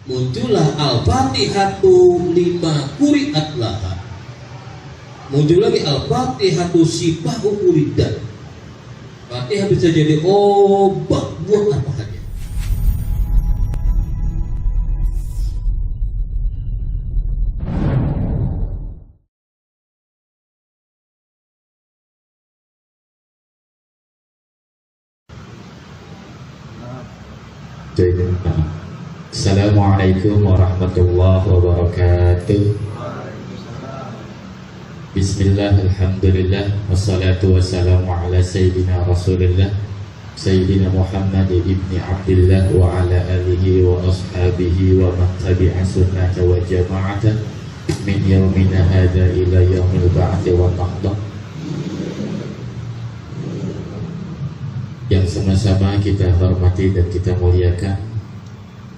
muncullah al-fatihatu lima kuriat laha, muncul lagi al-fatihatu sifahu kuridat. Fatihah bisa jadi obat buat apa saja. Assalamualaikum warahmatullahi wabarakatuh. Bismillah, alhamdulillah, wassalatu wassalamu ala sayyidina rasulillah Sayyidina Muhammad ibni Abdillah wa ala alihi wa ashabihi wa man tabi'a sunnata wa jama'ata min yaumina hadha ila yaumil ba'thi wa nahdah. Yang sama-sama kita hormati dan kita muliakan,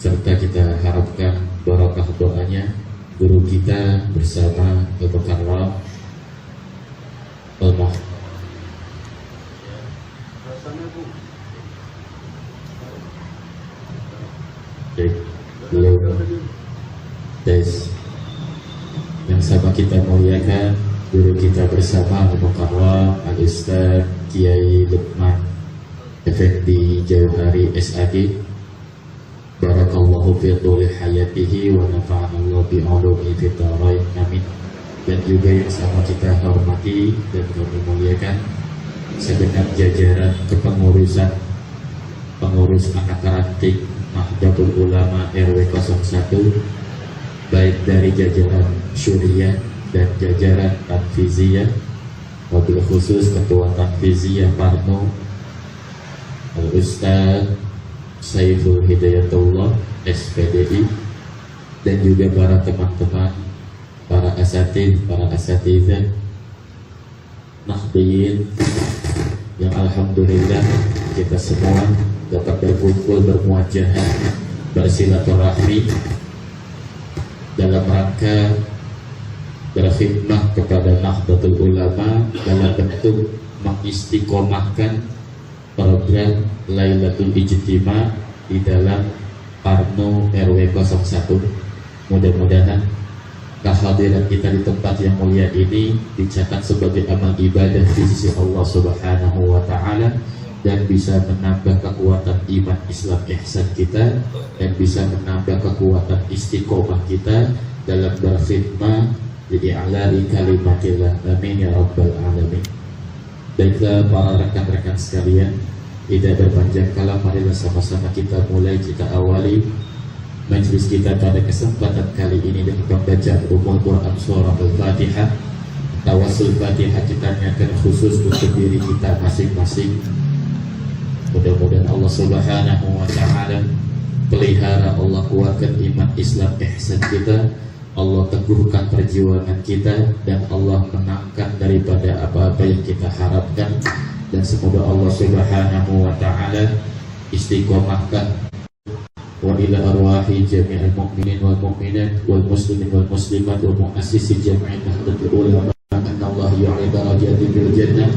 serta kita harapkan barakah doanya guru kita bersama Al-Mukarram yang sama kita muliakan guru kita bersama Al-Mukarram Al-Ustaz Kiai Luqman Effendi Jauhari SAD. Barakallahu fi dhuli hayatihi wa nafa'anallahu bi'ulumi fid dharain, amin. Dan juga yang sama kita hormati dan kami muliakan segenap jajaran kepengurusan pengurus anak ranting Nahdlatul Ulama RW 01, baik dari jajaran Syuriah dan jajaran Tanfiziyah, wabil khusus Ketua Tanfiziyah Parno Al-Ustaz Saiful Hidayatullah SPDI, dan juga para teman-teman, para asatidz Nahdliyin yang alhamdulillah kita semua dapat berkumpul bermuajahat bersilaturahmi dalam rangka berkhidmah kepada Nahdlatul Ulama dalam bentuk mengistiqomahkan program Lailatul Ijtima di dalam Parno RW 01. Mudah-mudahan kehadiran kita di tempat yang mulia ini dicatat sebagai amal ibadah di sisi Allah Subhanahu wa Ta'ala, dan bisa menambah kekuatan iman Islam ihsan kita, dan bisa menambah kekuatan istiqomah kita dalam berkhidmah li'a'la'i kalimatillah, amin ya rabbal alamin. Baiklah para rekan-rekan sekalian, tidak berpanjang kalam, marilah sama-sama kita mulai, kita awali majelis kita pada kesempatan kali ini dengan pembacaan umum Quran surah Al-Fatihah. Tawassul Fatihah kita niatkan khusus untuk diri kita masing-masing. Mudah-mudahan Allah Subhanahu wa Ta'ala pelihara, Allah kuatkan iman Islam ihsan kita, Allah teguhkan perjuangan kita, dan Allah menangkan daripada apa-apa yang kita harapkan, dan semoga Allah Subhanahu wa Ta'ala istiqomahkan wa ila arwahi jami'al mu'minin wal mu'minat wal muslimin wal muslimat wal mu'assisi jami'in Nahdlatul Ulama anna Allah yu'id darajati fil jannah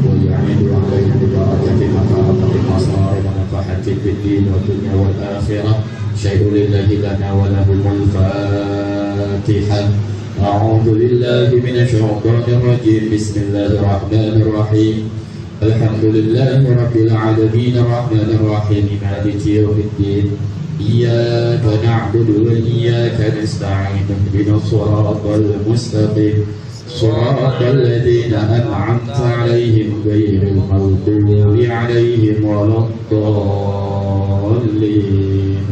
wa yu'idu 'alaina bi barakati maqamati masari wa nafahati fid din wa dunya wal akhirah. Syai'u lillahi lana wa lahumul Fatihah. A'udzu billahi minasy syaithanir rajim. Bismillahirrahmanirrahim. Alhamdulillahi rabbil alamin arrahmanir rahim maliki yaumiddin. Iyyaka na'budu wa iyyaka nasta'in. Ihdinas siratal mustaqim. Shiratal ladzina an'amta 'alaihim ghairil maghdubi 'alaihim waladdallin.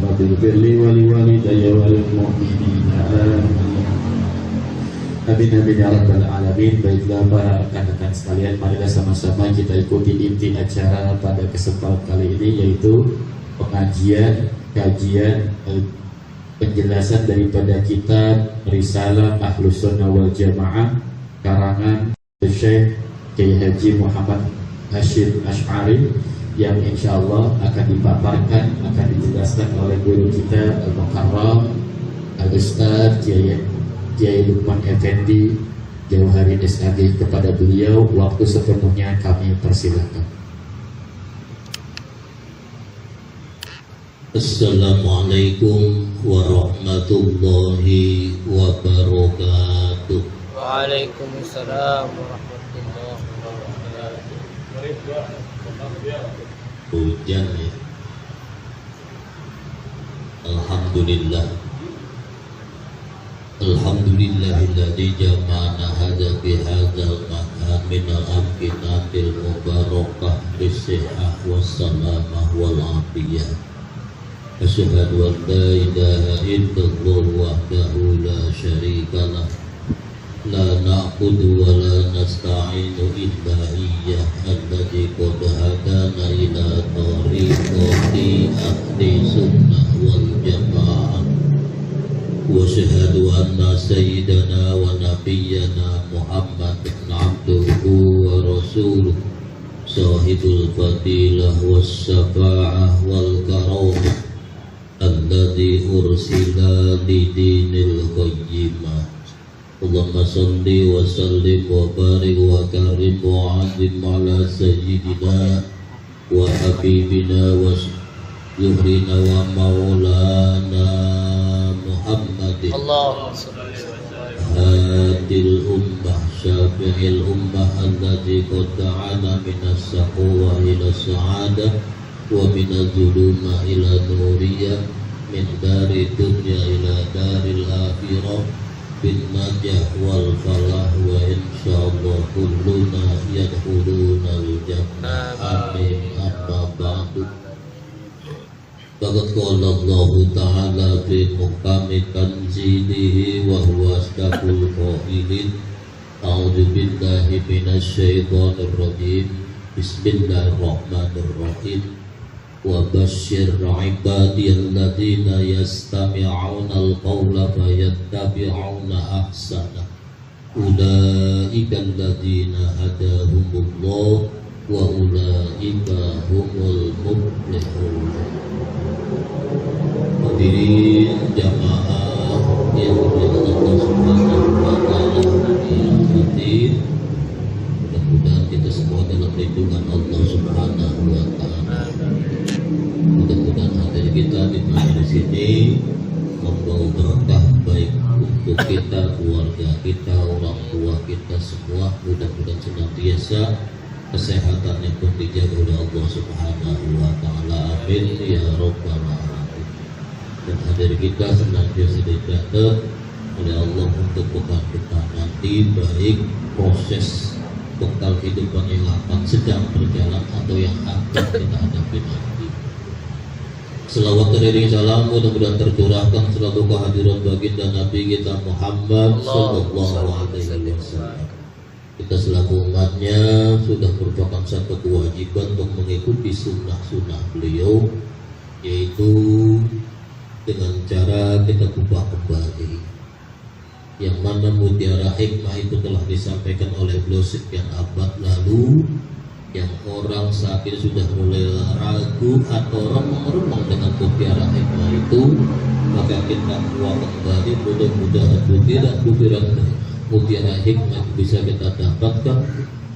Rabbil firli wa liwalidayya wal mu'minina amin amin ya rabbal alamin. Baiklah para rekan-rekan sekalian, marilah sama-sama kita ikuti inti acara pada kesempatan kali ini, yaitu pengajian, kajian, penjelasan daripada kitab Risalah Ahlus Sunnah wal Jamaah karangan Syekh Kiai Haji Muhammad Hashim Asy'ari, yang insyaallah akan dipaparkan, akan dijelaskan oleh guru kita Al-Mukarram Al-Ustaz Kiai Luqman Effendi Jauhari SAD. Kepada beliau waktu sepenuhnya kami persilakan. Assalamualaikum warahmatullahi warahmatullahi wabarakatuh. Waalaikumsalam warahmatullahi wabarakatuh. Hujan ya. Alhamdulillah. Alhamdulillahilladzi jama'ana hadza fi hadzal makan min al-amkinatil mubarakah bisihhah wassalamah wal afiyah. Asyhadu an la ilaha illallah wahdahu la syarika lah. La na'budu wa la nasta'inu illa iyyah alladzi qad hadana ila tariqati ahli sunnah wal jamaah. Wa asyhadu anna sayyidana wa nabiyyana Muhammadan abduhu wa rasuluh sahibul fadilah was syafa'ah wal karamah alladzi ursila lidinil qayyimah. Allahumma salli wa sallim wa barik wa karim wa azim ala sayyidina wa habibina wa zuhrina wa maulana Muhammadin Allahumma shalli hadil ummah syafi'il ummah alladzi qad da'ana minas saqwa ila sa'adah wa minaz zuluma ila nuriyah min dari dunya ila daril akhirah bin najah wal falah wa insyaallah kulluna yadkhuluna al jannah amin. Amma ba'du. Faqad qala Allah ta'ala fi muqami tanzilihi wa huwa asdaqul qailin. A'udzu billahi minasy syaithanir rajim. Bismillahirrahmanirrahim. Wa basyir ibadiyalladzina yastami'una al-qawla fayattabi'una ahsana. Ulaika alladzina hadahumullah wa ulaika humul muflihun. Hadirin jamaah yang dimuliakan Allah Subhanahu wa taala, mudah-mudahan kita semua dalam lindungan Allah Subhanahu wa taala. Mudah-mudahan hadir kita di majelis ini membawa berkah baik untuk kita, keluarga kita, orang tua kita semua. Mudah-mudahan senantiasa kesehatannya pun dijaga oleh Allah Subhanahu wa taala. Amin ya rabbal alamin. Dan hadir kita senantiasa dijaga oleh Allah untuk bekal nanti, baik proses bekal kehidupan yang akan sedang berjalan atau yang akan kita hadapi nanti. Selawat dan salam mudah-mudahan tercurahkan selalu kehadiran baginda Nabi kita Muhammad sallallahu alaihi wasallam. Kita selaku umatnya sudah merupakan satu kewajiban untuk mengikuti sunnah-sunnah beliau, yaitu dengan cara kita ubah kembali, yang mana mutiara hikmah itu telah disampaikan oleh beliau sekian abad lalu, yang orang saat ini sudah mulai ragu atau remang-remang dengan mutiara hikmah itu, maka kita ubah kembali. Mudah-mudahan mutiara hikmah itu bisa kita dapatkan,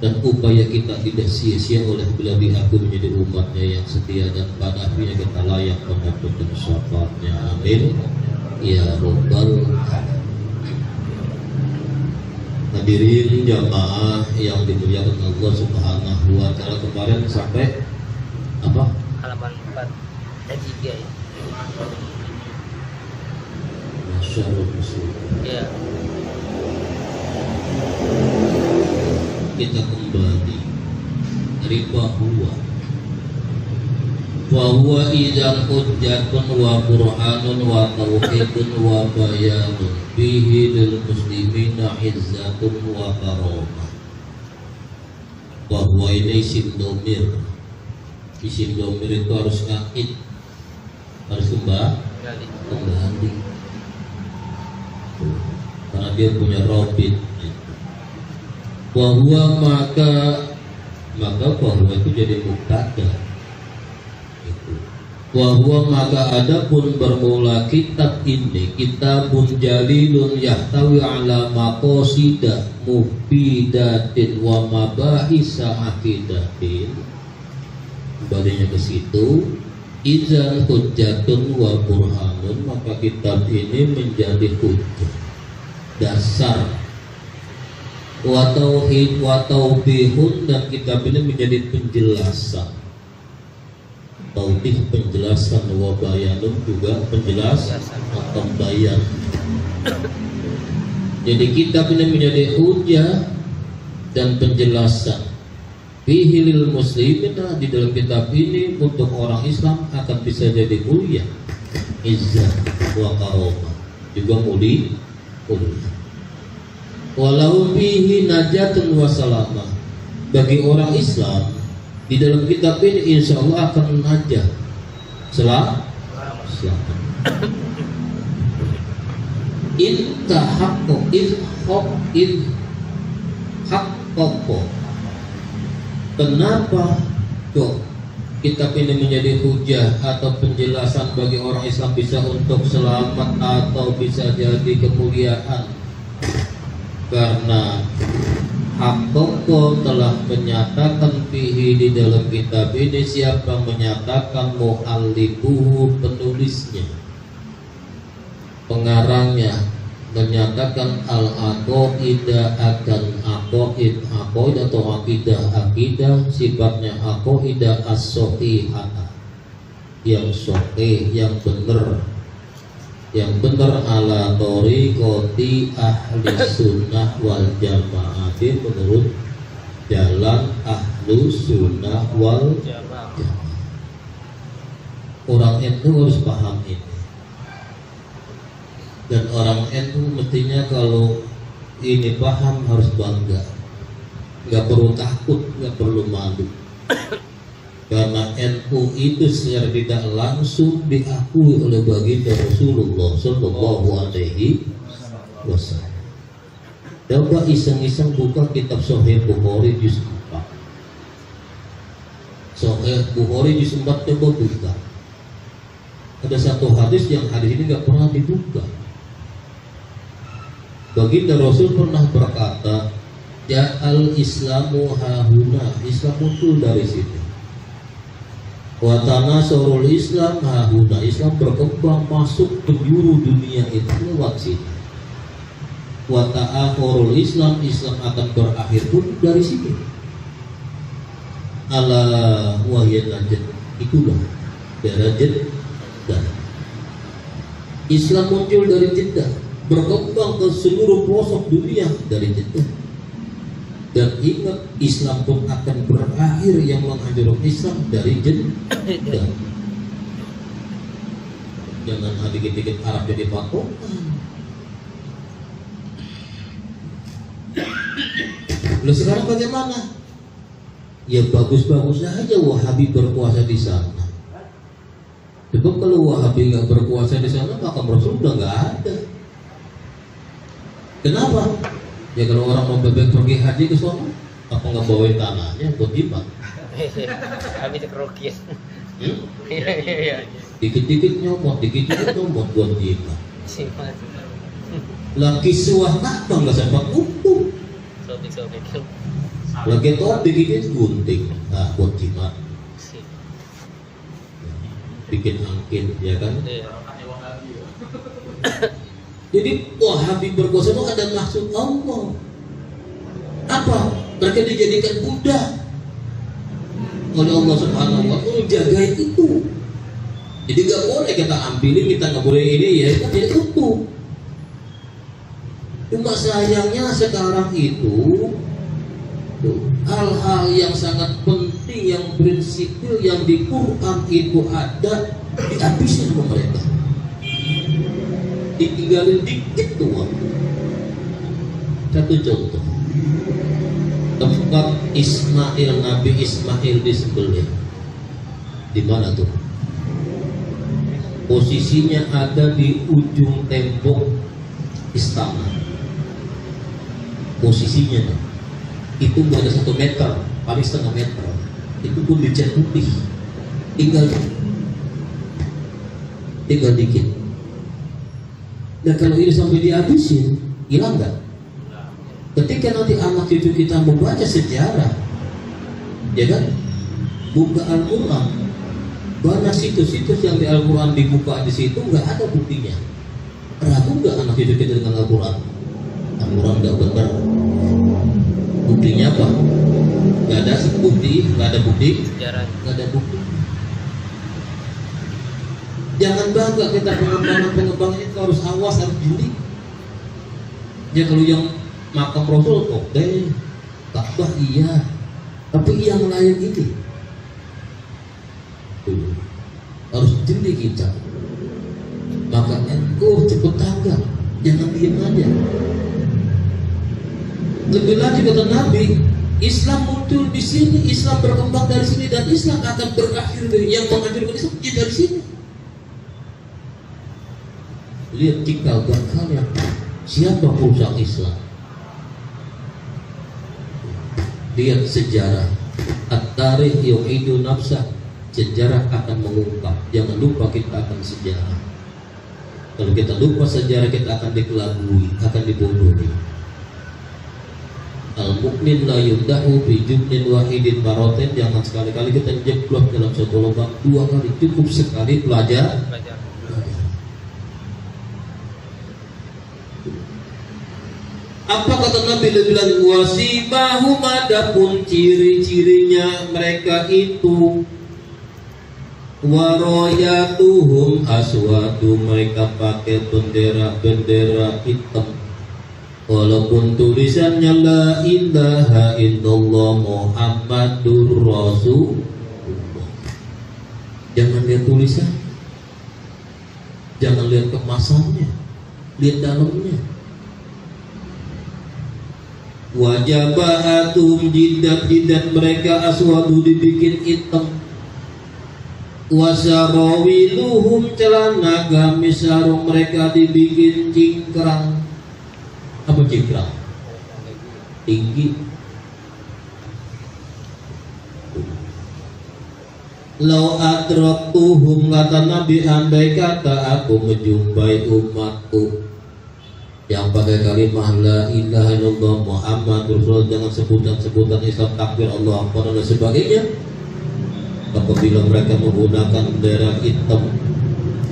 dan upaya kita tidak sia-sia oleh beliau diaku menjadi umatnya yang setia, dan pada akhirnya kita layak mendapatkan syafaatnya. Amin ya rabbal alamin. Hadirin jamaah yang dimuliakan Allah Subhanahu wa taala, kemarin sampai apa? Halaman 4 dan 3 ya. Masyaallah muslim. Ya. Kita kembali dari bahwa idzal hujjatun wa qur'anun wa tauhidun wa bayanun bihi lil muslimina izzatun wa karamah. Bahwa ini isim domir itu harus ngaid, harus kembali karena dia punya robit. Bahwa maka bahwa itu jadi mubtada. Bahwa maka adapun bermula kitab ini kitabun jalilun yahtawi ala maqasida mufidatin wa mabahisa aqidatin. Kembalinya ke situ, Idzal hujjatun wa burhanun, maka kitab ini menjadi hujjah, dasar, wa tauhid wa taubihun, dan kitab ini menjadi penjelasan. Tauhid penjelasan, wa bayanun juga penjelasan atau bayan. Jadi kitab ini menjadi hujjah dan penjelasan. Fihi lil muslimina, di dalam kitab ini untuk orang Islam akan bisa jadi mulia, izzah wa karomah, juga mulia. Walau fihi najatun wa salamah, bagi orang Islam di dalam kitab ini insya Allah akan najat, selamat. Intahakko haqqo. Kenapa kok kitab ini menjadi hujah atau penjelasan bagi orang Islam bisa untuk selamat atau bisa jadi kemuliaan? Karena Haqqo telah menyatakan fihi, di dalam kitab ini. Siapa menyatakan? Mu'allifuhu, penulisnya, pengarangnya, menyatakan al-aqaidah akan aqaid atau akidah sifatnya aqaidah as-shahihah, yang sahih, yang benar ala thoriqati ahli sunnah wal jamaah, menurut jalan ahlu sunnah wal jamaah. Orang itu harus paham ini. Dan orang NU mestinya kalau ini paham harus bangga, nggak perlu takut, nggak perlu malu, karena NU itu secara tidak langsung diakui oleh baginda Rasulullah Shallallahu Alaihi Wasallam. Coba iseng-iseng buka kitab Sahih Bukhari juz 4, Sahih Bukhari juz 4, coba buka. Ada satu hadis yang hadis ini nggak pernah dibuka. Baginda Rasul pernah berkata, Ja'al Islamu hahuna, Islam muncul dari situ. Wa tanasarul Islam hahuna, Islam berkembang masuk penjuru dunia itu lewat situ. Wa ta'akhurul Islam, Islam akan berakhir pun dari situ. Ala wahya najat, itulah darajat dan Islam muncul dari Jeddah, berkembang ke seluruh pelosok dunia dari Jeddah. Dan ingat, Islam pun akan berakhir, yang menghancurkan Islam dari Jeddah. Jangan dikit-dikit Arab jadi patokan. Lalu sekarang bagaimana? Ya bagus-bagus saja Wahabi berkuasa di sana. Sebab kalau Wahabi nggak berkuasa di sana, maka Rasul udah nggak ada. Kenapa? Ya kalau orang mau bebek pergi haji ke sana, apa nggak bawain tanahnya buat jimat? Kami terkerokin. Dikit-dikit nyomot buat jimat. Lagi suah apa nggak sempat utuh. Sobek. Lagi top dikit gunting, nah buat jimat. Bikin angkin, ya kan? Jadi Wahabi berkuasa itu ada maksud Allah. Apa? Mereka dijadikan budak oleh Allah Subhanahu wa Ta'ala, jaga itu. Jadi gak boleh kita ambilin, kita gak boleh ini, ya kita jadi utuh. Cuma sayangnya sekarang itu hal-hal yang sangat penting, yang prinsipil, yang di Quran itu ada, dihabisin sama mereka, ditinggalin dikit doang. Satu contoh, tempat Ismail, Nabi Ismail disembelih, di mana tuh? Posisinya ada di ujung tembok istana. Posisinya itu nggak ada 1 meter, paling setengah meter. Itu pun dicat putih, tinggal dikit. Dan kalau ini sampai dihabisin, hilang nggak? Ketika nanti anak cucu kita membaca sejarah, ya kan, buka Al-Quran, Banyak situs-situs yang di Al-Quran dibuka di situ nggak ada buktinya. Ragu nggak anak cucu kita dengan Al-Quran? Al-Quran nggak benar. Buktinya apa? Nggak ada bukti, nggak ada bukti, Jarang. nggak ada bukti. Jangan bangga kita pengembangan itu harus awas, harus jeli. Ya kalau yang makam Rasul oke, Ka'bah iya, tapi yang lain ini harus jeli kita. Makanya cepet tanggap, jangan diem aja. Lebih lagi kata Nabi, Islam muncul di sini, Islam berkembang dari sini, dan Islam akan berakhir dari yang menghancurkan Islam dari sini. Lihat cikal bakalnya, siapa perusak Islam? Lihat sejarah, at-tarikh yu'idu nafsah, sejarah akan mengungkap. Jangan lupa kita akan sejarah. Kalau kita lupa sejarah, kita akan dikelabui, akan dibodohi. Al-mu'min la yuddahu bi jumlin wahidin maroten. Jangan sekali-kali kita jeblok dalam satu lubang dua kali, cukup sekali belajar. Apa kata Nabi bilang, wasibahum, adapun ciri-cirinya mereka itu, waroyatuhum aswadu, mereka pakai bendera-bendera hitam, walaupun tulisannya la ilaha illallah Muhammadur Rasulullah. Jangan lihat tulisan, jangan lihat kemasannya, lihat dalamnya. Wajabahatum, jidat-jidat mereka aswadu, dibikin hitam. Wasarawiluhum, celana gamis sarung mereka dibikin cingkrang. Apa cingkrang? Tinggi. Lau adraktuhum, kata Nabi, andai kata aku menjumpai umatku yang pakai kalimah la ilaha illallah Muhammad Rasulullah, dengan sebutan-sebutan Islam, takbir, Allah Akbar dan sebagainya, apabila mereka menggunakan bendera hitam,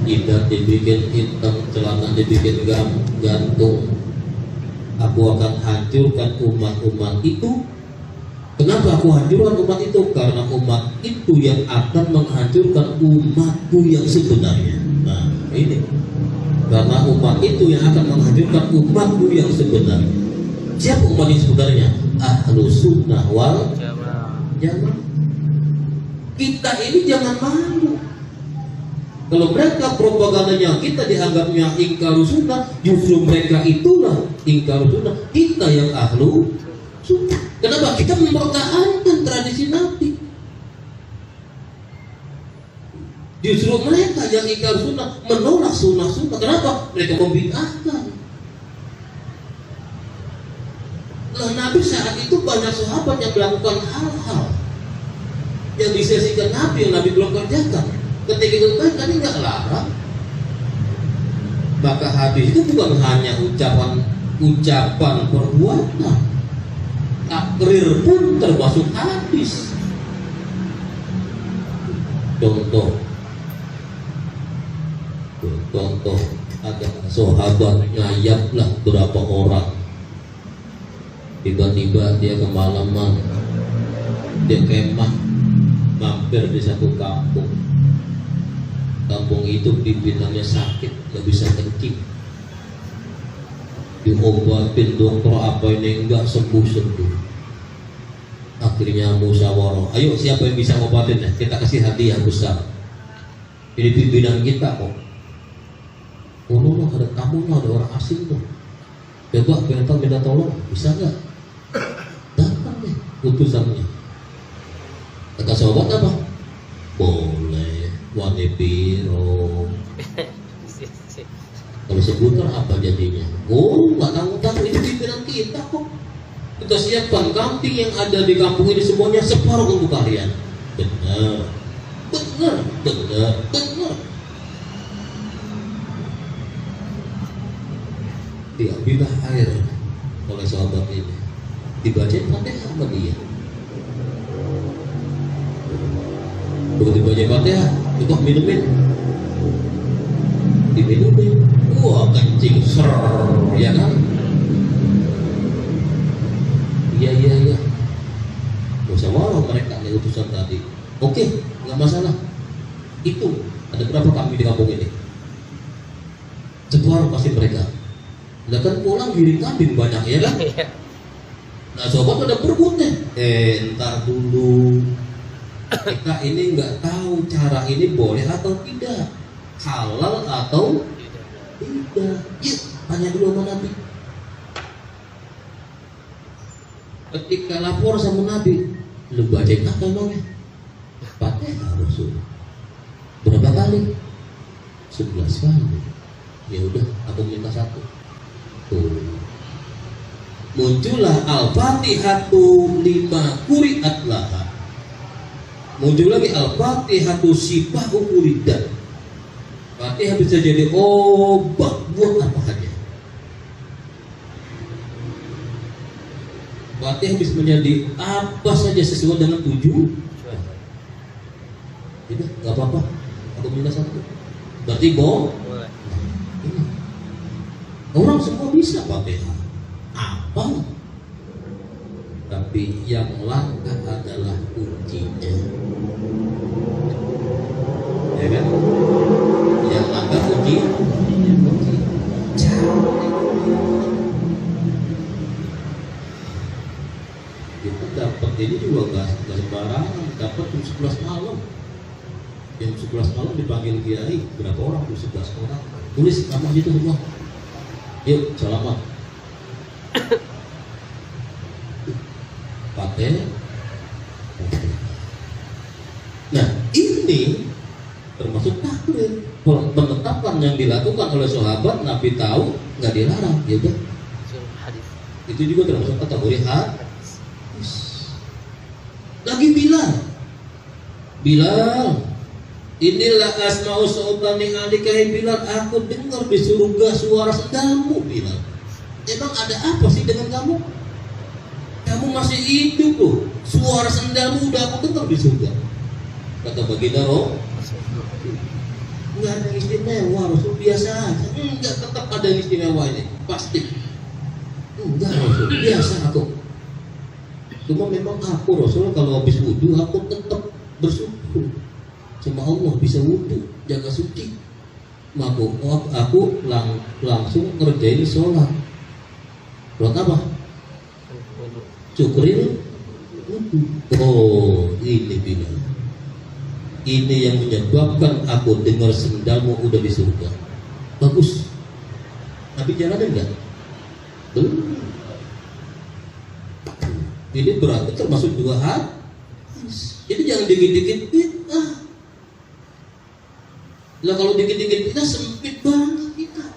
jidat dibikin hitam, celana dibikin gantung, aku akan hancurkan umat-umat itu. Kenapa aku hancurkan umat itu? Karena umat itu yang akan menghancurkan umatku yang sebenarnya. Nah ini, karena umat itu yang akan menghancurkan umatku yang sebenarnya. Siapa umat yang sebenarnya? Ahlus sunnah wal jamaah. Kita ini jangan malu. Kalau mereka propagandanya kita dianggapnya ingkar sunnah, justru mereka itulah ingkar sunnah, kita yang ahlu sunnah. Kenapa? Kita mempertahankan tradisi Nabi. Justru mereka yang ingkar sunnah, menolak sunnah-sunnah. Kenapa? Mereka membid'ahkan. Lah Nabi saat itu banyak sahabat yang melakukan hal-hal yang disesikan Nabi, yang Nabi belum kerjakan. Ketika itu kan Nabi nggak larang. Maka hadis itu bukan hanya ucapan perbuatan, takrir pun termasuk hadis. Contoh ada sahabat ngayaplah berapa orang, tiba-tiba dia kemalaman, dia kemah mampir di satu kampung. Kampung itu pimpinannya sakit, nggak bisa kencing, diobatin dokter apa ini enggak sembuh-sembuh. Akhirnya musyawarah, ayo siapa yang bisa ngobatin ya? Kita kasih hadiah besar. Ini pimpinan kita kok. Oh no, ada tamunya, ada orang asing tuh. Coba minta tolong, bisa nggak? Datang deh utusannya. Kata sahabat apa? Boleh, wani biro. Kalau sebutan apa jadinya? Oh, nggak tanggung-tanggung, itu pimpinan kita kok. Kita siapkan kambing yang ada di kampung ini semuanya separuh untuk kalian. Benar. Diambillah air oleh sahabat ini, dibacain Fatihah sama dia. Begitu baca Fatihah, coba minumin, diminumin, wah kencing ser, ya kan? Iya, gak usah marah mereka nih utusan tadi. Oke, nggak masalah. Itu ada berapa kami di kampung ini? Setuar pasti mereka. Nah kan pulang giring kambing banyak ya kan? Nah sobat pada berebut nih. Entar dulu. Kita ini nggak tahu cara ini boleh atau tidak, halal atau tidak. Yuk tanya dulu sama Nabi. Ketika lapor sama Nabi, lu bacain apa emangnya? Fatihah Rasul. Berapa kali? 11 kali. Ya udah, aku minta satu. Tuh. Muncullah Al-Fatihatu 5 quri'at laha. Muncul lagi Al-Fatihatu sifahu quridat. Fatihah bisa jadi obat buat apa aja. Fatihah bisa menjadi apa saja sesuai dengan tujuan. Tidak, nggak apa-apa. Aku minta satu. Berarti orang semua bisa Fatihah. Apa? Tapi yang langka adalah kuncinya. Ya kan? Yang langka kunci. Kita dapat ini juga nggak sembarangan. Dapat jam 11 malam. Jam 11 malam dipanggil kiai. Berapa orang? 11 orang. Tulis nama itu semua. Yuk, selamat. Fatihah. Nah, ini termasuk takbir. Penetapan yang dilakukan oleh sahabat, Nabi tahu nggak dilarang, ya udah. Itu juga termasuk kategori hadis. Lagi Bilal, inilah asma'u sautani alikahi Bilal, aku dengar di surga suara sendalmu Bilal. Emang ada apa sih dengan kamu? Kamu masih hidup loh. Suara sendalmu udah aku dengar di surga. Kata baginda Roh, enggak ada yang istimewa, Rasul biasa aja. Enggak, tetap ada yang istimewa ini, pasti. Enggak Rasul, biasa aku. Cuma memang aku Rasul kalau habis wudhu aku tetap bersyukur sama Allah bisa wudhu, jaga suci. Maka aku langsung ngerjain sholat. Sholat apa? Syukurin wudhu. Oh ini Bilal. Ini yang menyebabkan aku dengar sendalmu udah di surga. Bagus. Tapi jalanin enggak? Belum. Ini berarti termasuk dua hadis. Jadi jangan dikit-dikit bid'ah. Lah kalau dikit-dikit bid'ah sempit banget kita.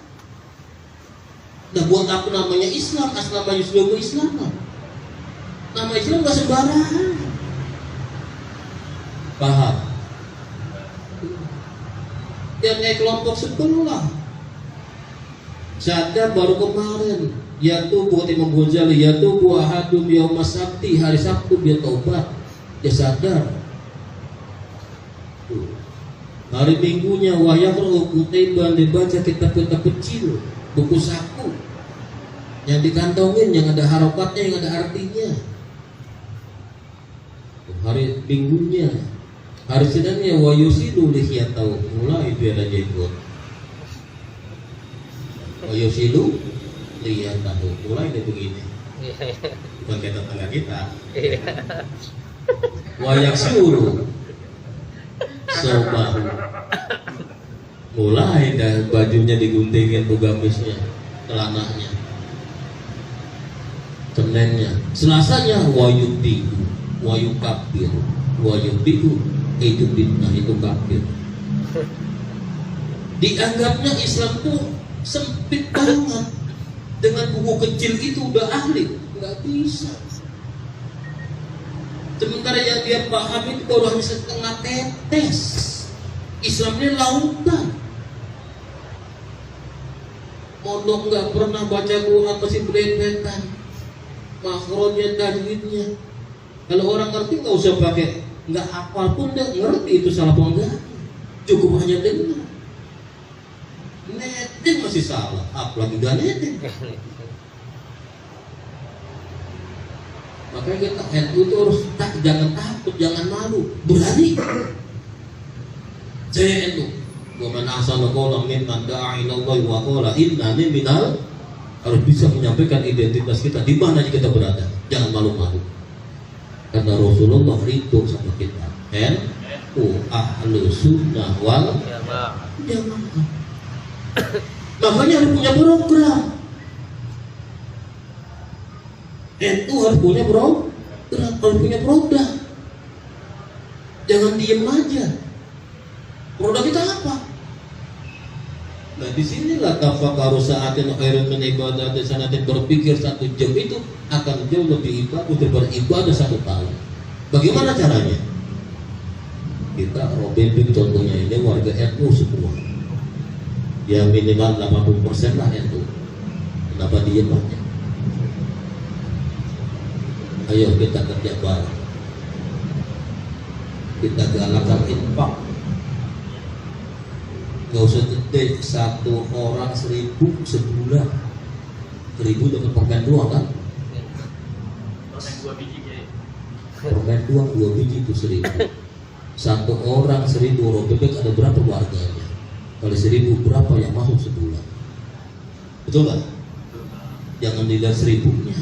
Nah buat apa namanya Islam? Asal namanya sudah Islam. Nama Islam gak sembarangan. Paham? Yang naik kelompok sebelah sadar baru kemarin yaitu buat Imam Ghazali yaitu buah hadum yaum sabti, hari Sabtu dia taubat, dia sadar. Hari Minggunya wayahru kutiban dibaca kitab-kitab kecil, buku saku yang dikantongin, yang ada harokatnya, yang ada artinya. Hari Minggunya, hari Seninnya wayusilu lihiyatau, mulai biar ada jenggot. Wayusilu lihiyatau, mulai dia begini. Bukan kayak tetangga kita. Wayaksuru sobahu, mulai dah bajunya diguntingin tuh gamisnya, celananya, Seninnya, Selasanya wayubihu, wayukabir, wayubihu itu bid'ah, itu kafir. Dianggapnya Islam tuh sempit banget. Dengan buku kecil itu udah ahli, nggak bisa. Sementara yang dia paham itu baru hanya setengah tetes. Islamnya lautan. Mondok nggak pernah baca Quran masih berebetan. Makhrajnya, tajwidnya. Kalau orang ngerti nggak usah pakai nggak hafal pun nggak ngerti itu salah apa enggak, cukup hanya dengar. Netting masih salah, apalagi gak netting. Makanya kita NU itu harus jangan takut, jangan malu, berani. Saya NU. Wa man ahsana qawlan mimman da'a ila Allah wa qala innani minal, harus bisa menyampaikan identitas kita di mana kita berada. Jangan malu-malu. Karena Rasulullah ridho sama kita. NU Ahlus Sunnah wal Jamaah. Makanya harus punya program. NU harus punya program, harus punya produk. Jangan diem aja. Produk kita apa? Nah disinilah tafakkaru sa'atin khairun min ibadatin sanatin, berpikir 1 jam itu akan jauh lebih bagus daripada ibadah 1 tahun. Bagaimana caranya? Kita Robin contohnya ini warga NU semua. Ya minimal 80% lah NU. Kenapa diem aja? Ayo kita kerja bareng. Kita galakkan infak. Gak usah gede, 1 orang 1.000 sebulan. 1.000 dapat permen doang kan? Permen 2 biji ya. Permen doang 2 biji itu 1.000. 1 orang 1.000 orang bebek, ada berapa warganya? Kali 1.000 berapa yang masuk sebulan? Betul nggak? Jangan dilihat 1.000-nya.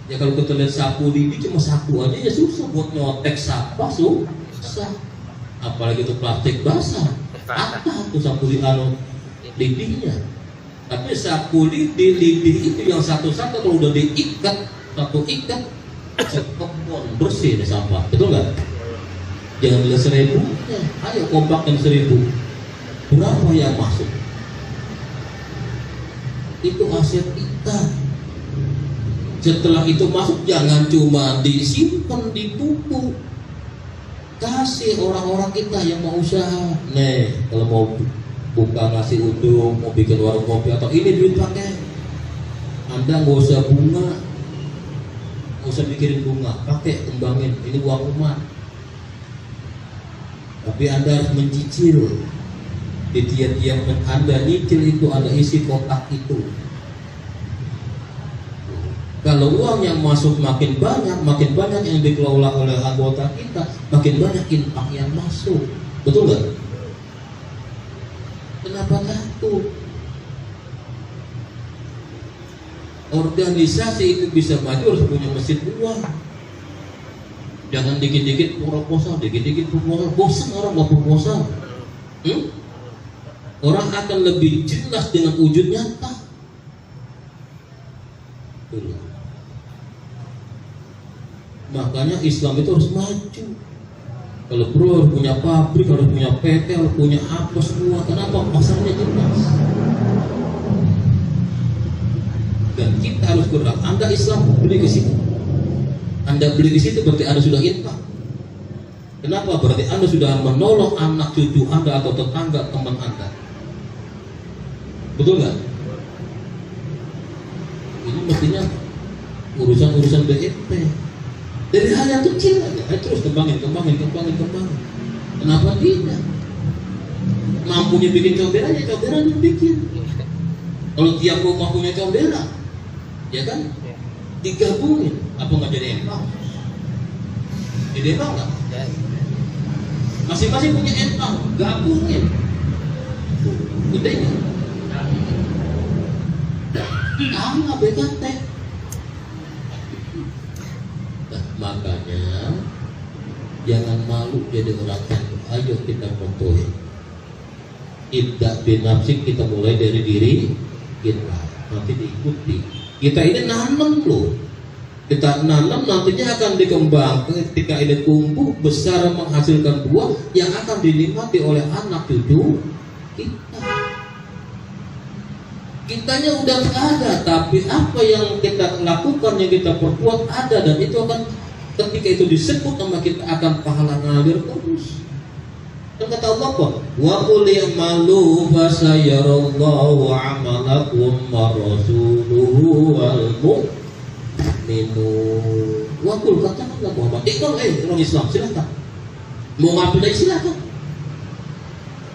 Ya kalau kita lihat sapu lidi cuma sapu aja ya susah buat nyotek sampah, susah. Apalagi itu plastik basah. Apa tuh sapu lidinya? Tapi sapu lidi itu yang satu-satu kalau udah diikat, satu ikat sekepon bersih deh sampah. Betul nggak? Jangan dilihat 1.000-nya. Ayo kompakkan 1.000. Berapa yang masuk? Itu aset kita. Setelah itu masuk jangan cuma disimpan di buku, kasih orang-orang kita yang mau usaha. Nih kalau mau buka nasi uduk, mau bikin warung kopi atau ini duit pakai. Anda nggak usah bunga, nggak usah mikirin bunga, pakai kembangin, ini uang umat. Tapi Anda harus mencicil. Di tiap-tiap Anda nyicil itu ada isi kotak itu. Kalau uang yang masuk makin banyak yang dikelola oleh anggota kita, makin banyak infak yang masuk. Betul nggak? Kenapa takut? Organisasi itu bisa maju harus punya mesin uang. Jangan dikit-dikit proposal, dikit-dikit proposal. Bosan orang nggak proposal. Orang akan lebih jelas dengan wujud nyata. Makanya Islam itu harus maju. Kalau perlu harus punya pabrik, harus punya PT, harus punya apa semua. Kenapa? Pasarnya jelas. Dan kita harus gerak. Anda Islam beli ke situ. Anda beli ke situ berarti Anda sudah infak. Kenapa? Berarti Anda sudah menolong anak cucu Anda atau tetangga teman Anda. Betul nggak? Ini mestinya urusan BEP. Dari hal yang kecil aja, terus kembangin. Kenapa tidak? Mampunya bikin comberan yang bikin. Kalau tiap rumah punya comberan, ya kan? Digabungin, apa nggak jadi empang? Jadi empang nggak? Masing-masing punya empang, gabungin. Gede nggak? Sama BKT. Makanya jangan malu jadi orang NU. Ayo kita contohin. Ibda binafsik, kita mulai dari diri kita, nanti diikuti. Kita ini nanam loh. Kita nanam nantinya akan dikembangkan. Ketika ini tumbuh besar menghasilkan buah yang akan dinikmati oleh anak cucu kita. Kitanya udah ada, tapi apa yang kita lakukan, yang kita perbuat ada, dan itu akan ketika itu disebut sama kita akan pahala ngalir terus. Dan kata Allah apa? Wa qul i'malu fa sayarallahu 'amalakum wa rasuluhu wal mu'minun. Wakul katakanlah Muhammad. Iqbal, orang Islam silakan. Mau ngambil dari silakan.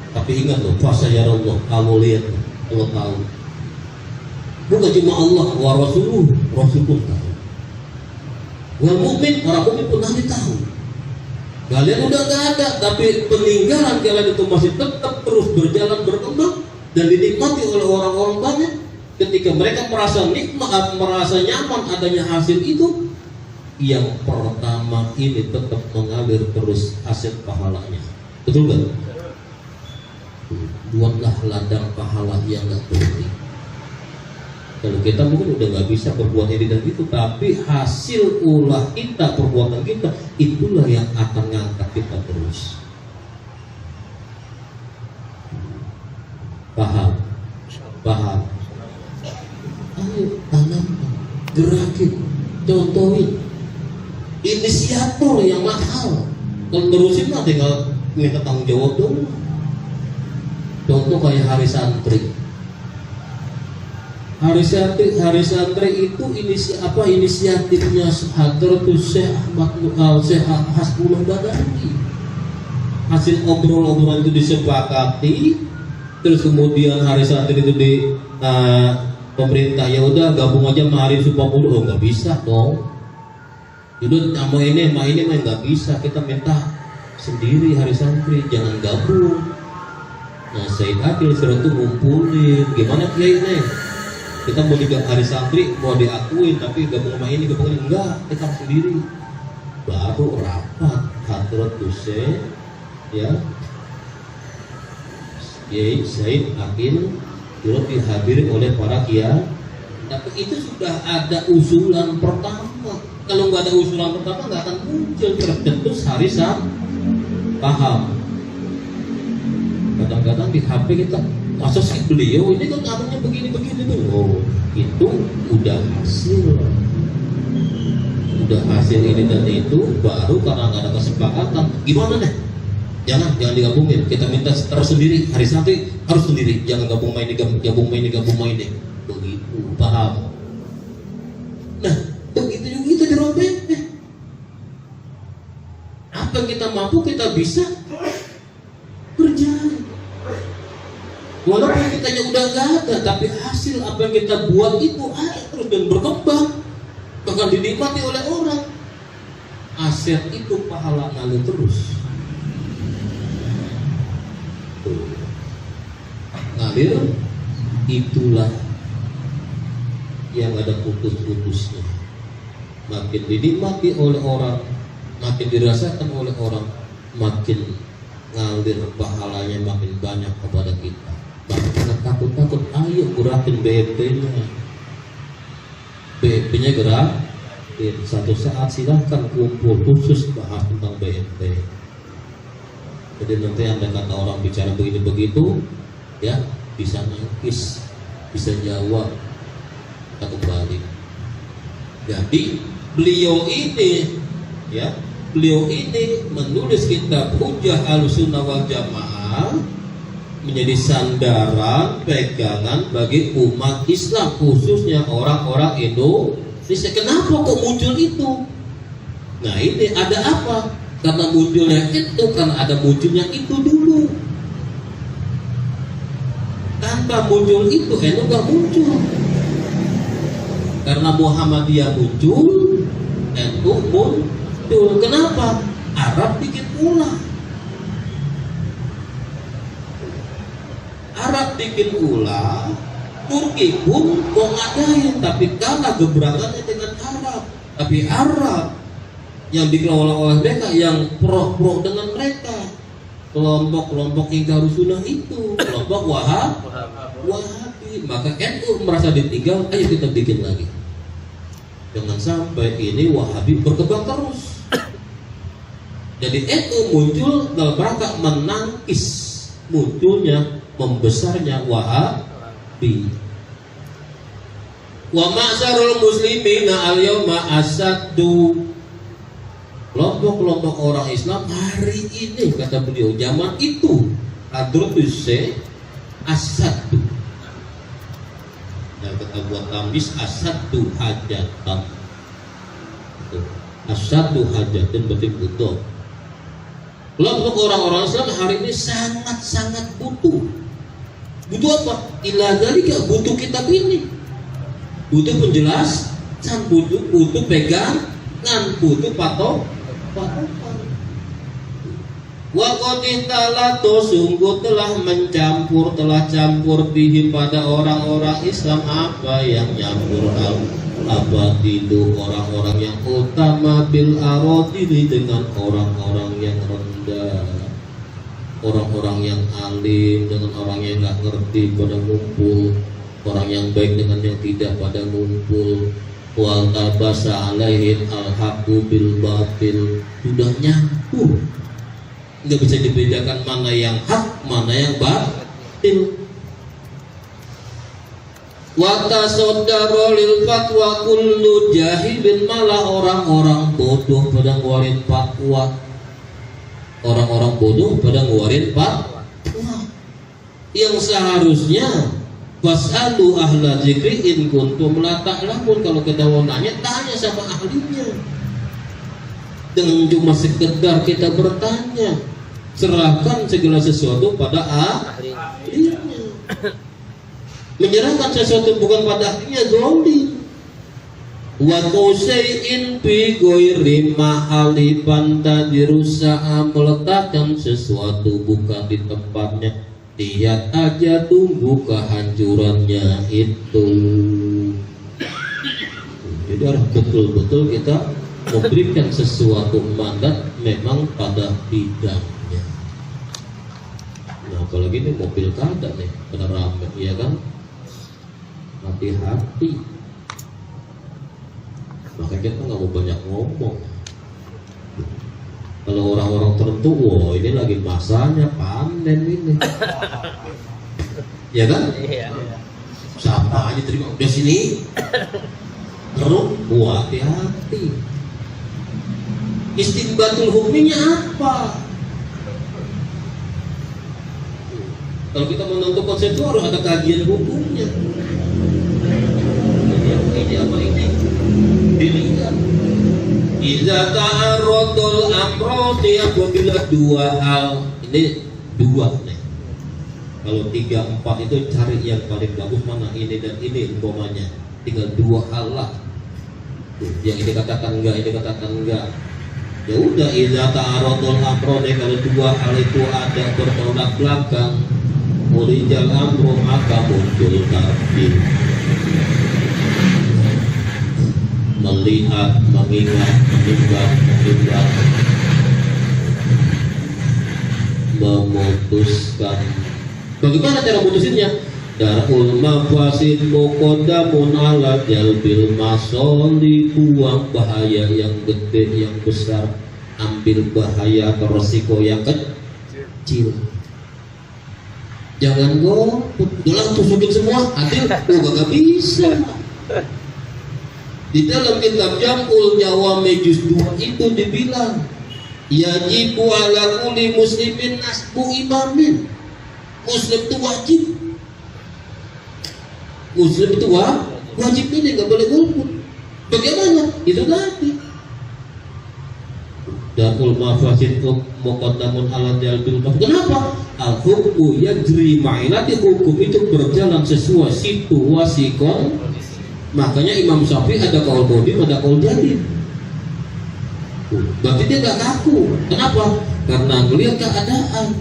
Tapi ingat loh, fasayar Allah, kamu lihat, Allah tahu. Bukan cuma Allah, wa Rasul pun tahu. Wal mukmin, orang mukmin pun nanti tahu. Kalian udah gak ada, tapi peninggalan kalian itu masih tetap terus berjalan berkembang dan dinikmati oleh orang-orang banyak. Ketika mereka merasa nikmat, merasa nyaman adanya hasil itu, yang pertama ini tetap mengalir terus hasil pahalanya. Betul kan? Buatlah ladang pahala yang gak berhenti. Kalau kita mungkin udah gak bisa berbuat ini dan itu, tapi hasil ulah kita, perbuatan kita, itulah yang akan ngangkat kita terus. Paham? Paham? Ayo tanamkan, gerakin, contohin. Inisiator yang mahal. Kalau terusin mah tinggal minta tanggung jawab dong. Contoh kayak hari santri. Hari santri itu inisiatifnya Hadratul Syekh Syekh Hasbullah Badani. Hasil obrolan itu disepakati, terus kemudian hari santri itu di pemerintah ya udah gabung aja sama hari Supapulu. Oh nggak bisa dong. Jadi sama ini mah nggak bisa, kita minta sendiri hari santri, jangan gabung. Nah Said Akil sudah tuh ngumpulin, gimana kiai nih? Kita mau juga hari santri mau diakuin, tapi gabung sama ini gabung ini enggak, kita sendiri. Baru rapat Hadratul Syekh ya Kiai Said Akil turut dihadiri oleh para kiai. Tapi itu sudah ada usulan pertama. Kalau nggak ada usulan pertama nggak akan muncul tercetus hari santri. Paham? Kadang-kadang di HP kita, masa sih beliau ini kan namanya begini-begini tuh. Oh, itu udah hasil ini dan itu, baru karena nggak ada kesepakatan. Gimana deh? Jangan digabungin. Kita minta tersendiri. Hari santri harus sendiri. Jangan gabung main ini. Begitu, paham? Nah, begitu juga kita dirobek. Apa yang kita mampu kita bisa berjalan. Walaupun kitanya udah gak ada, tapi hasil apa yang kita buat itu ada terus dan berkembang, bahkan dinikmati oleh orang. Aset itu pahala ngalir terus. Ngalir, itulah yang ada putus-putusnya. Makin dinikmati oleh orang, makin dirasakan oleh orang, makin ngalir pahalanya makin banyak kepada kita. Bahkan takut-takut, ayo gerakin BNP-nya. BNP-nya gerakin. Satu saat silahkan kumpul khusus bahas tentang BNP. Jadi nanti Anda kata orang bicara begini begitu, ya bisa nangkis, bisa jawab, kita kembali. Jadi beliau ini menulis kitab Hujjah Ahlussunnah wal Jamaah menjadi sandaran pegangan bagi umat Islam, khususnya orang-orang Indonesia. Kenapa kok muncul itu? Nah ini ada apa? Karena munculnya itu, karena ada munculnya itu dulu. Tanpa muncul itu, NU gak muncul. Karena Muhammadiyah muncul, NU muncul. Kenapa? Arab bikin ulah. Turki pun mau ngadain, tapi kalah gebrakannya dengan Arab. Tapi Arab yang dikelola oleh mereka, yang pro dengan mereka, kelompok Ingkar Sunnah itu, kelompok Wahabi. Maka NU merasa ditinggal, ayo kita bikin lagi. Jangan sampai ini Wahabi berkembang terus. Jadi NU muncul dalam rangka menangkis munculnya, membesarnya Wahabi. Wa ma'syarul muslimina al-yawma asaddu. Kelompok-kelompok orang Islam hari ini, kata beliau, zaman itu Hadratul Syekh asaddu. Dan kita buat tamis asaddu hajatan. Asyadu hajatin berarti butuh. Kalau untuk orang-orang Islam hari ini sangat-sangat butuh. Butuh apa? Ila dzalika, butuh kitab ini. Butuh penjelasan, butuh pegangan, butuh patokan. Wa qad talatu, sungguh telah campur bihi pada orang-orang Islam apa yang nyampur abadilu, orang-orang yang utama, bil aradili, dengan orang-orang yang rendah, orang-orang yang alim dengan orang yang nggak ngerti pada ngumpul, orang yang baik dengan yang tidak pada ngumpul. Wal tabasa alaihim al-haqqu bil batil, sudah nyampur, nggak bisa dibedakan mana yang hak mana yang batil. Wa tasaddara lil fatwa kullu jahilin, malah orang-orang bodoh pada ngeluarin fatwa, orang-orang bodoh pada ngeluarin fatwa yang seharusnya fas'alu ahla dzikri in kuntum la ta'lamun, kalau kita mau nanya tanya sama ahlinya. Dengan cuma sekedar kita bertanya, serahkan segala sesuatu pada ahlinya. Menyerahkan sesuatu bukan pada ahlinya zalim. Wa qusai'in bi ghairi ma'ali pantadirusa'a, meletakkan sesuatu bukan di tempatnya, lihat aja tunggu kehancurannya itu. Jadi harus betul-betul kita memberikan sesuatu mandat memang pada bidangnya. Nah, apalagi ini mobil kada nih, pada rame, ya kan? Hati-hati. Makanya kita nggak mau banyak ngomong. Kalau orang-orang tertentu, wah ini lagi masanya panen ini, ya kan? Siapa aja terima udah sini, terus, wah hati-hati. Istinbatul hukumnya apa? Kalau kita menentukan konsep itu harus ada kajian hukumnya. Ini apa ini? Dilihat. Iza ta'arradul amrodi, apabila dua hal, ini dua nih. Kalau 3, 4 itu cari yang paling bagus mana, ini dan ini umpamanya. Tinggal dua hal lah. Yang ini katakan enggak, ini katakan enggak. Ya udah, iza ta'arradul amrodi, kalau dua hal itu ada bertolak belakang, urijal amru, maka muncul takdir. Melihat, mengingat, menimbang, memutuskan. Bagaimana cara memutusinnya? Darul mafasid muqaddamun ala jalbil masoli, buang bahaya yang gede, yang besar, ambil bahaya atau resiko yang kecil. Jangan golput, jangan tusukin semua, adil, gak bisa. Di dalam kitab Jam'ul Jawami juz 2 itu dibilang yajibu ala kulli muslimin nasbu imamin. Muslim itu wajib. Muslim itu wajib ini, nggak boleh golput. Bagaimana? Itu tadi. Darul mafasid muqaddamun ala jalbil mafsid. Kenapa? Al-hukmu yajri ma'ilati, hukum itu berjalan sesuai situasi kondisi. Makanya Imam Syafi'i ada kaul qadim, ada kaul jadid. Berarti dia gak kaku. Kenapa? Karena melihat keadaan.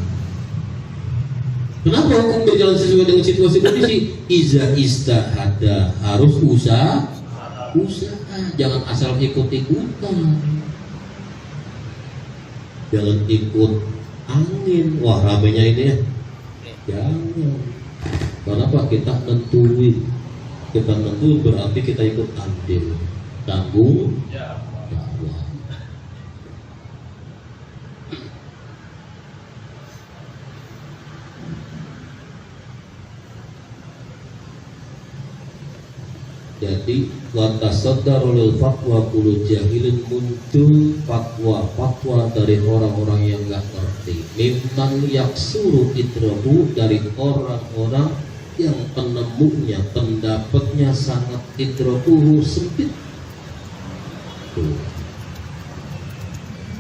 Kenapa hukum berjalan sesuai dengan situasi kondisi? Iza istahada, harus usaha. Jangan asal ikut-ikutan. Jangan ikut angin. Wah ramenya ini ya. Jangan. Kenapa? Kita nentuin. Kita tentu berarti kita ikut andil, tanggung jawab. Jadi watasaddaru lil fatwa kullu jahilin, muncul fatwa dari orang-orang yang nggak ngerti. Mimman yaksuru idrahu, dari orang-orang yang penemunya, pendapatnya sangat idrokuhu sempit.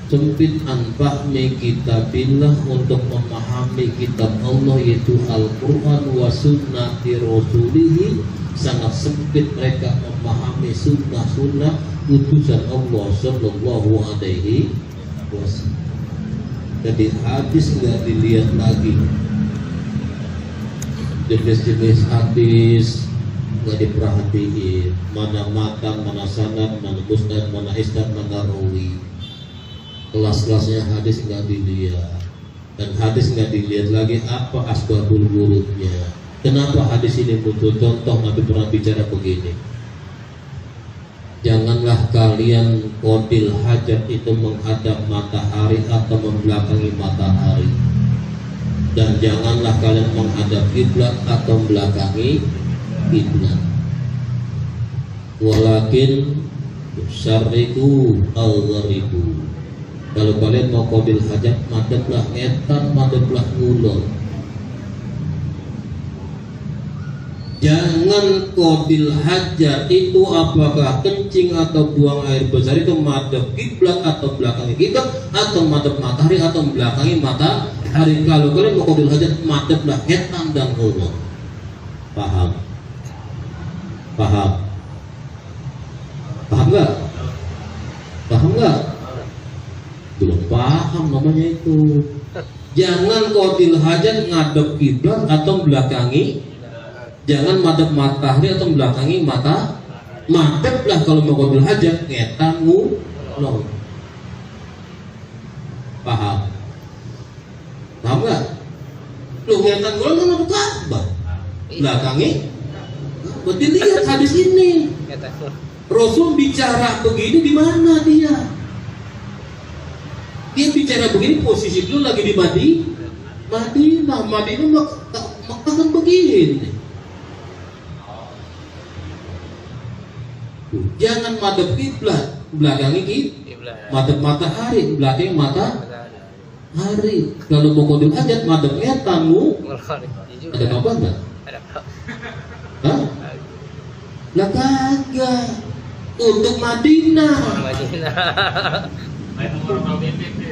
sempit anfahmi kitabillah untuk memahami kitab Allah yaitu Al-Quran wa sunnati rasulihi. Sangat sempit mereka memahami sunnah-sunnah utusan Allah sallallahu alaihi wasallam. Jadi hadis nggak dilihat lagi, jenis-jenis hadis nggak diperhatiin, mana matan, mana sanad, mana musnad, mana isnad, mana rawi. Kelas-kelasnya hadis nggak dilihat, dan hadis nggak dilihat lagi apa asbabul wurudnya. Kenapa hadis ini muncul? Contoh, Nabi pernah bicara begini, janganlah kalian qadil hajat itu menghadap matahari atau membelakangi matahari, dan janganlah kalian menghadap kiblat atau membelakangi kiblat. Walakin syarriku al-gharibu, kalau kalian mau qadil hajat, madeplah etan, madeplah ngulon. Jangan qadil hajat itu apakah kencing atau buang air besar itu madep kiblat atau belakangi kiblat, atau madep matahari atau belakangi matahari. Kalau kalian mau qadil hajat, madeplah etan dan ngulon. Paham? Paham? Paham nggak? Paham nggak? Belum paham namanya itu. Jangan qadil hajat ngadep kiblat atau belakangi, jangan madep matahari atau belakangi mata. Madep lah kalau mau qadil hajat, ngetan ngulon. Paham? Paham nggak? Lu ngetan ngulon kan ada Ka'bah, belakangi. Berarti lihat hadis ini, Rasul bicara begini di mana dia? Dia bicara begini posisi dulu lagi di Madinah. Mekah kan begini. Jangan madep kiblat, belakangi kiblat. Madep matahari, belakangi matahari. Kalau mau qadil hajat, madep etanmu. Ada apa enggak? Hah? Lah kagak. Untuk Madinah.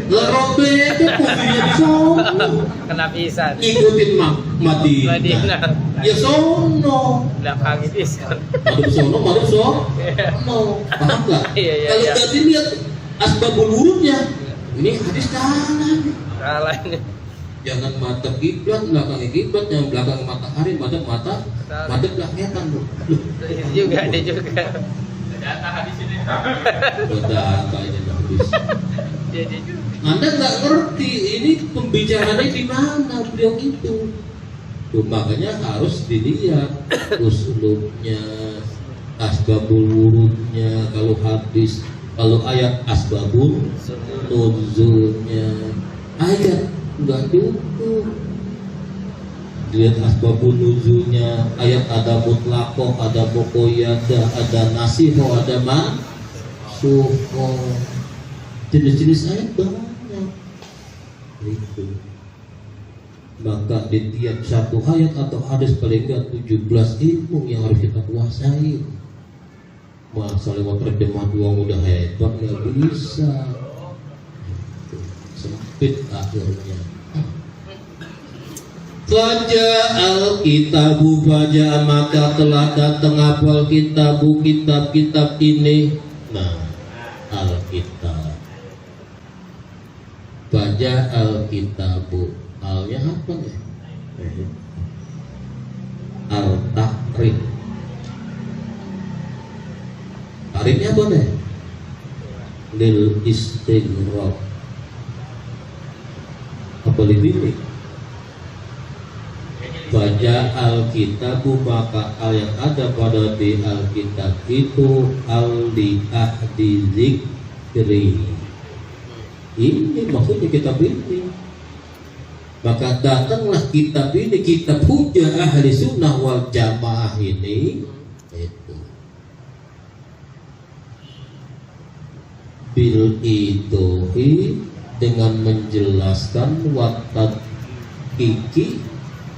Lah robek posisinya di sono. Kena pisan. Ikutin Madinah. Ya sono. Belakangi pisan. Madep sono. Paham nggak? Kalau nggak dilihat asbabul wurudnya, ini hadis kalah ini. Jangan madep kiblat, belakangi kiblat, yang belakang matahari, madep belakangnya bu. Dia juga. Data hadis ini. Data ini habis. Dia juga. Anda nggak ngerti ini pembicaraannya di mana beliau itu. Tuh, makanya harus dilihat usulnya, asbabul wurudnya. Kalau hadis, kalau ayat asbabul nuzulnya, ayat nggak duduk. Lihat asbabun nuzulnya, ayat ada mutlaqoh, ada muqayyadah, ada nasihoh, ada mansukhoh. Jenis-jenis ayat banyak. Itu. Maka di tiap satu ayat atau hadis paling enggak 17 ilmu yang harus kita kuasai. Masa lewat terjemah doang udah hebat, nggak bisa. Sempit akhirnya. Faja'al kitabu faja'a, maka telah datang apal kitabu, kitab-kitab ini. Nah, Alkitab. Faja'al kitabu, alnya apa nih? Al-Tahrim. Tahrimnya apa nih? Lil istighraq. Apa lebih? Baca Alkitabu, maka yang ada pada di Alkitab itu al-li ahdi zikri. Ini maksudnya kitab ini. Maka datanglah kitab ini, kitab hujjah ahli sunnah wal jamaah ini itu bil itohi, dengan menjelaskan watat kiki,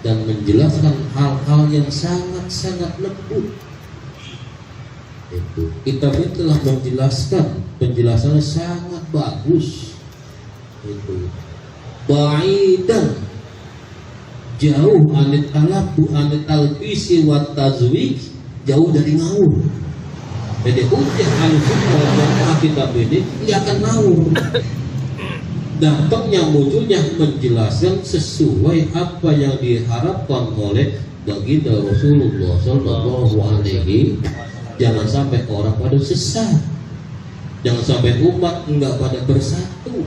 dan menjelaskan hal-hal yang sangat-sangat lembut. Itu kitab ini telah menjelaskan, penjelasannya sangat bagus. Itu ba'idan, jauh anit alabu anit albisi wat tazwij, jauh dari ngawur. Jadi ujian al-sunnah wal jamaah kitab ini tidak akan ngawur. Dampaknya munculnya menjelaskan sesuai apa yang diharapkan oleh baginda Rasulullah Sallallahu Alaihi. Jangan sampai orang pada sesat, jangan sampai umat enggak pada bersatu.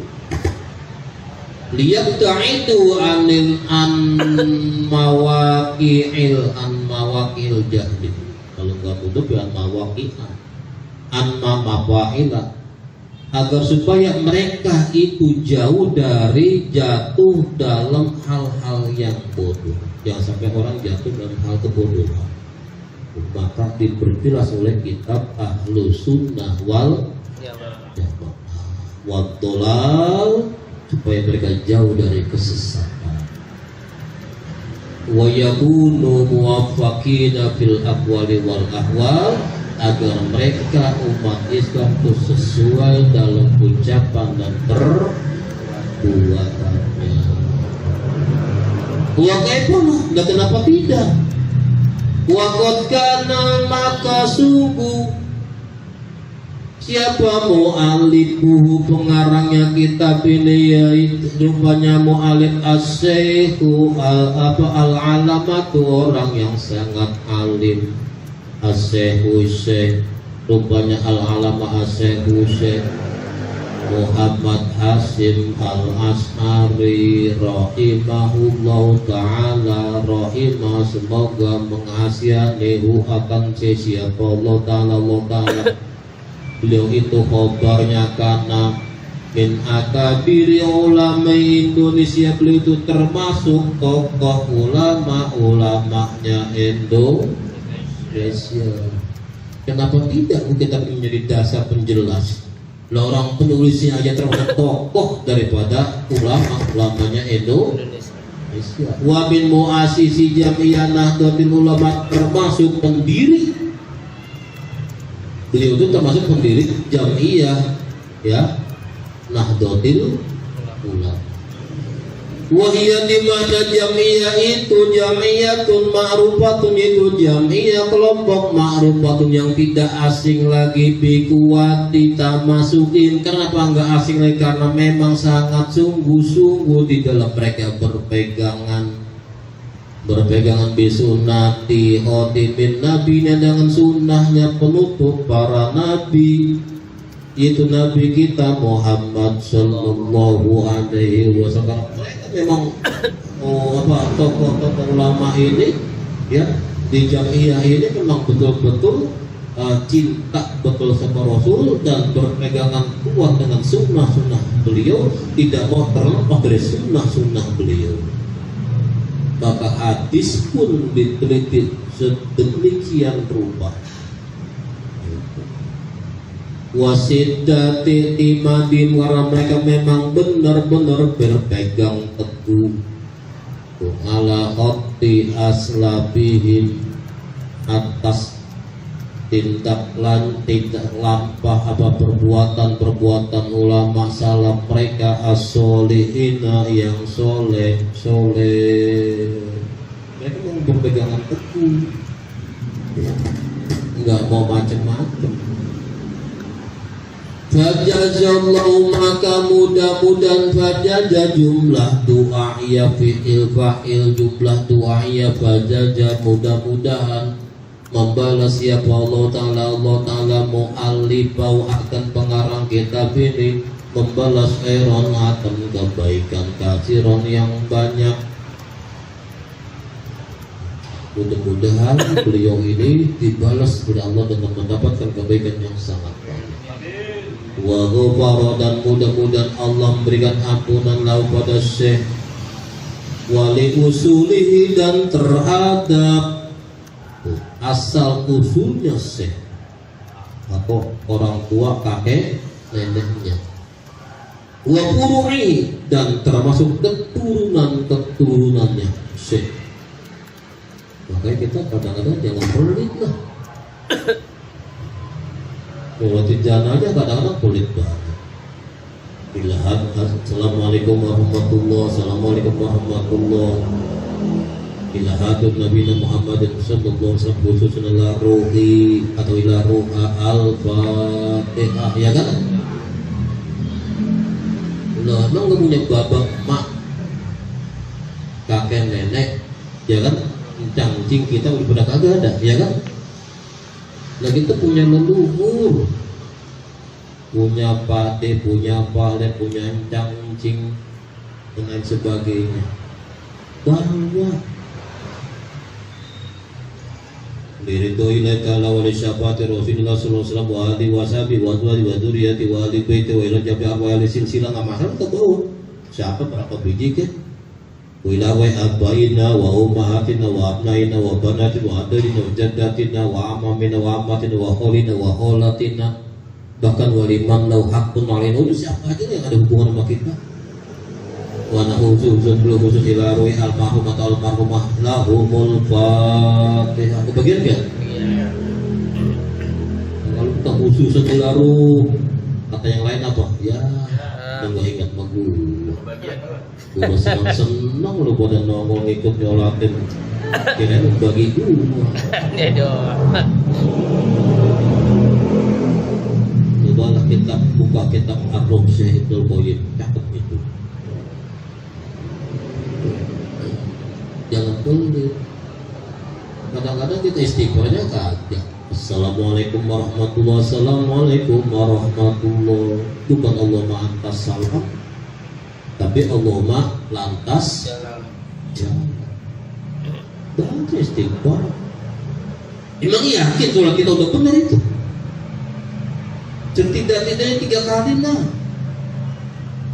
Liyabta'idu anil mawaqi'il jahli. Kalau enggak butuh ya mawaqi'an mawaqi'ila, agar supaya mereka itu jauh dari jatuh dalam hal-hal yang bodoh. Jangan sampai orang jatuh dalam hal kebodohan. Maka diperjelas oleh kitab Ahlus Sunnah wal Jamaah wad dolal, supaya mereka jauh dari kesesatan. Wa yakunu muwaffaqina fil aqwali wal ahwal, agar mereka umat Islam itu sesuai dalam ucapan dan perbuatannya. Wa kaifana, dan kenapa tidak? Wa qad kana, maka sungguh siapa mu'alifuhu, pengarangnya kitab ini, yaitu rupanya mu'alif as-syekhu al-alamatu, orang yang sangat alim. As-syekhu syekh, rupanya al-alama as-syekhu syekh Muhammad Hasim al-As'ari rahimahullahu ta'ala, rahimah, semoga mengasihanihu akan siapa Allah ta'ala. Beliau itu khobarnya karena min akabiri ulama Indonesia. Beliau itu termasuk tokoh ulama-ulamanya Indonesia. Kenapa tidak kita menjadi dasar penjelas? Lah orang penulisnya aja termasuk tokoh daripada ulama-ulamanya Indonesia. Wa min muasisi Jam'iyah Nahdlatul Ulama, termasuk pendiri. Beliau itu termasuk pendiri Jam'iyah ya Nahdlatul Ulama. Wahia di mana Jam'iyah itu jam'iyatun ma'rufatun, itu jam'iyah kelompok ma'rufatun yang tidak asing lagi bikuwati tamasukin. Kenapa enggak asing lagi? Karena memang sangat sungguh-sungguh di dalam mereka berpegangan bisunnati khotimin nabi, dengan sunnahnya penutup para nabi, yaitu Nabi kita Muhammad Sallallahu Alaihi Wasallam. Memang tokoh-tokoh ulama ini ya di Jam'iyah ini memang betul-betul cinta betul sama Rasul dan berpegangan kuat dengan sunnah-sunnah beliau, tidak mau terlepas dari sunnah-sunnah beliau. Maka hadis pun diteliti sedemikian rupa. Wasidati timadin, karena mereka memang benar-benar berpegang teguh ala khatti aslabihim, atas tindak lampah perbuatan ulama salaf mereka as-solihina, yang soleh. Mereka memang berpegangan teguh, enggak mau macam-macam. Fajazallahu, maka mudah-mudahan fajaja jumlah du'a'iyah fi'il fa'il, jumlah du'a'iyah fajaja, mudah-mudahan membalas siapa Allah Ta'ala mu'allifau, akan pengarang kitab ini, membalas khairan, akan kebaikan kasiron yang banyak. Mudah-mudahan beliau ini dibalas oleh Allah dengan mendapatkan kebaikan yang sangat banyak. Wa ghafara, dan mudah-mudahan Allah memberikan ampunan lahu pada Syekh, wali usulihi, dan terhadap asal usulnya Syekh atau orang tua kakek neneknya. Wa furu'i, dan termasuk keturunannya Syekh. Makanya kita kadang-kadang jangan pelit lah. Kalau tidak aja kadang-kadang pelit banget. Assalamualaikum warahmatullahi Assalamualaikum warahmatullahi ila hadir Nabi Muhammad sallallahu alaihi wasallam khususnya ila ruhi atau ila ruha al-fatihah, ya kan? Nah, emang gak punya bapak, mak, kakek, nenek, ya kan? Cangcing kita udah pada kagak ada, ya kan? Nah kita punya leluhur, punya pade, punya pale, punya cangcing dan lain sebagainya. Banyak. Diridhoi ta'ala wa li syafaati Rasulullah sallallahu alaihi wasallam wa alihi wa sahbihi wa azwajihi wa dzurriyyati wa ahli baiti wa ila jami'i ahwali silsilah enggak masalah ke bawah. Siapa berapa biji kan? Wa ila wa abaina wa ummahatina wa abnaina wa banatina wa adrina wa jaddatina wa amamina wa ammatina wa kholina wa kholatina, bahkan waliman lau haqqun alaina. Siapa aja yang ada hubungan sama kita? Wa na'udzu khusus ila ruhi al-marhum atau al-marhumah lahumul fatihah. Kebagian gak? Kalau kita khusus ila ruh, kata yang lain apa? Ya, enggak ingat sama gue. Gue senang lu pada nongol ngikut nyolatin. Kirain bagi gue. Dia doang. Cobalah kita buka kitab Ar-Ruh Syahidul Qayyim, cakep itu. Jangan pelit. Kadang-kadang kita istighfarnya kagak. Assalamualaikum warahmatullahi wabarakatuh. Assalamualaikum warahmatullahi. Bukan Allah ma'antas salam, tapi Allah lantas jalan. Baca istighfar. Emang yakin sholat kita udah benar itu? Setidak-tidaknya 3 kali lah.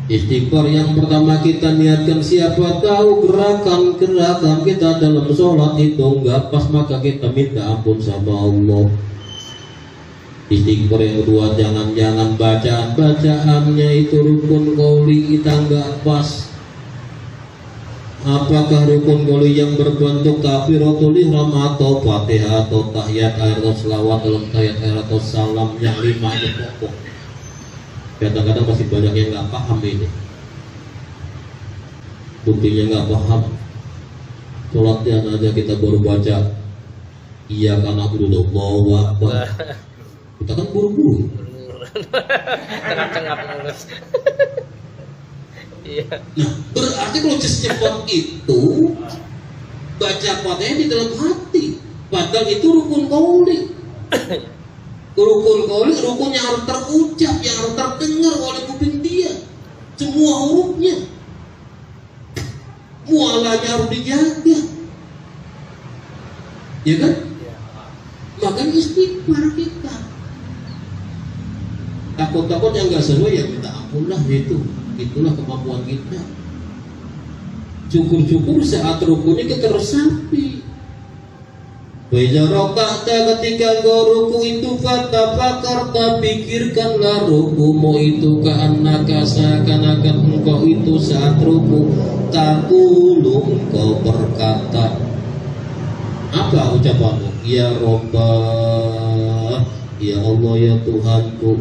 Istighfar yang pertama kita niatkan, siapa tahu gerakan-gerakan kita dalam sholat itu enggak pas, maka kita minta ampun sama Allah. Istighfar yang kedua, jangan-jangan bacaan-bacaannya itu rukun qauli kita enggak pas. Apakah rukun qauli yang berbentuk takbiratul ihram atau Fatihah atau tahiyat atau selawat dalam tahiyat atau salam, yang 5 itu pokok. Kadang-kadang masih banyak yang nggak paham ini. Buktinya nggak paham. Sholatnya aja kita baru baca iya karena Allahu Akbar. Kita kan buru-buru. Tengah-tengah mulus. Iya. Nah, berarti kalau cepat itu baca Fatihah di dalam hati. Padahal itu rukun qauli. Rukun qauli, rukun yang harus terucap, yang harus terdengar oleh kuping dia, semua hurufnya, mualanya harus dijaga, ya kan? Makanya istighfar kita. Takut-takut yang nggak sesuai ya minta ampun lah, itulah kemampuan kita. Syukur-syukur saat rukunnya kita resapi. Wajarokahta ketika kau ruku itu fatafakarta, pikirkanlah rukumu itu ka'annaka seakan-akan engkau itu saat ruku taqulu, engkau berkata apa ucapanmu? Ya Rabbah, ya Allah, ya Tuhanku,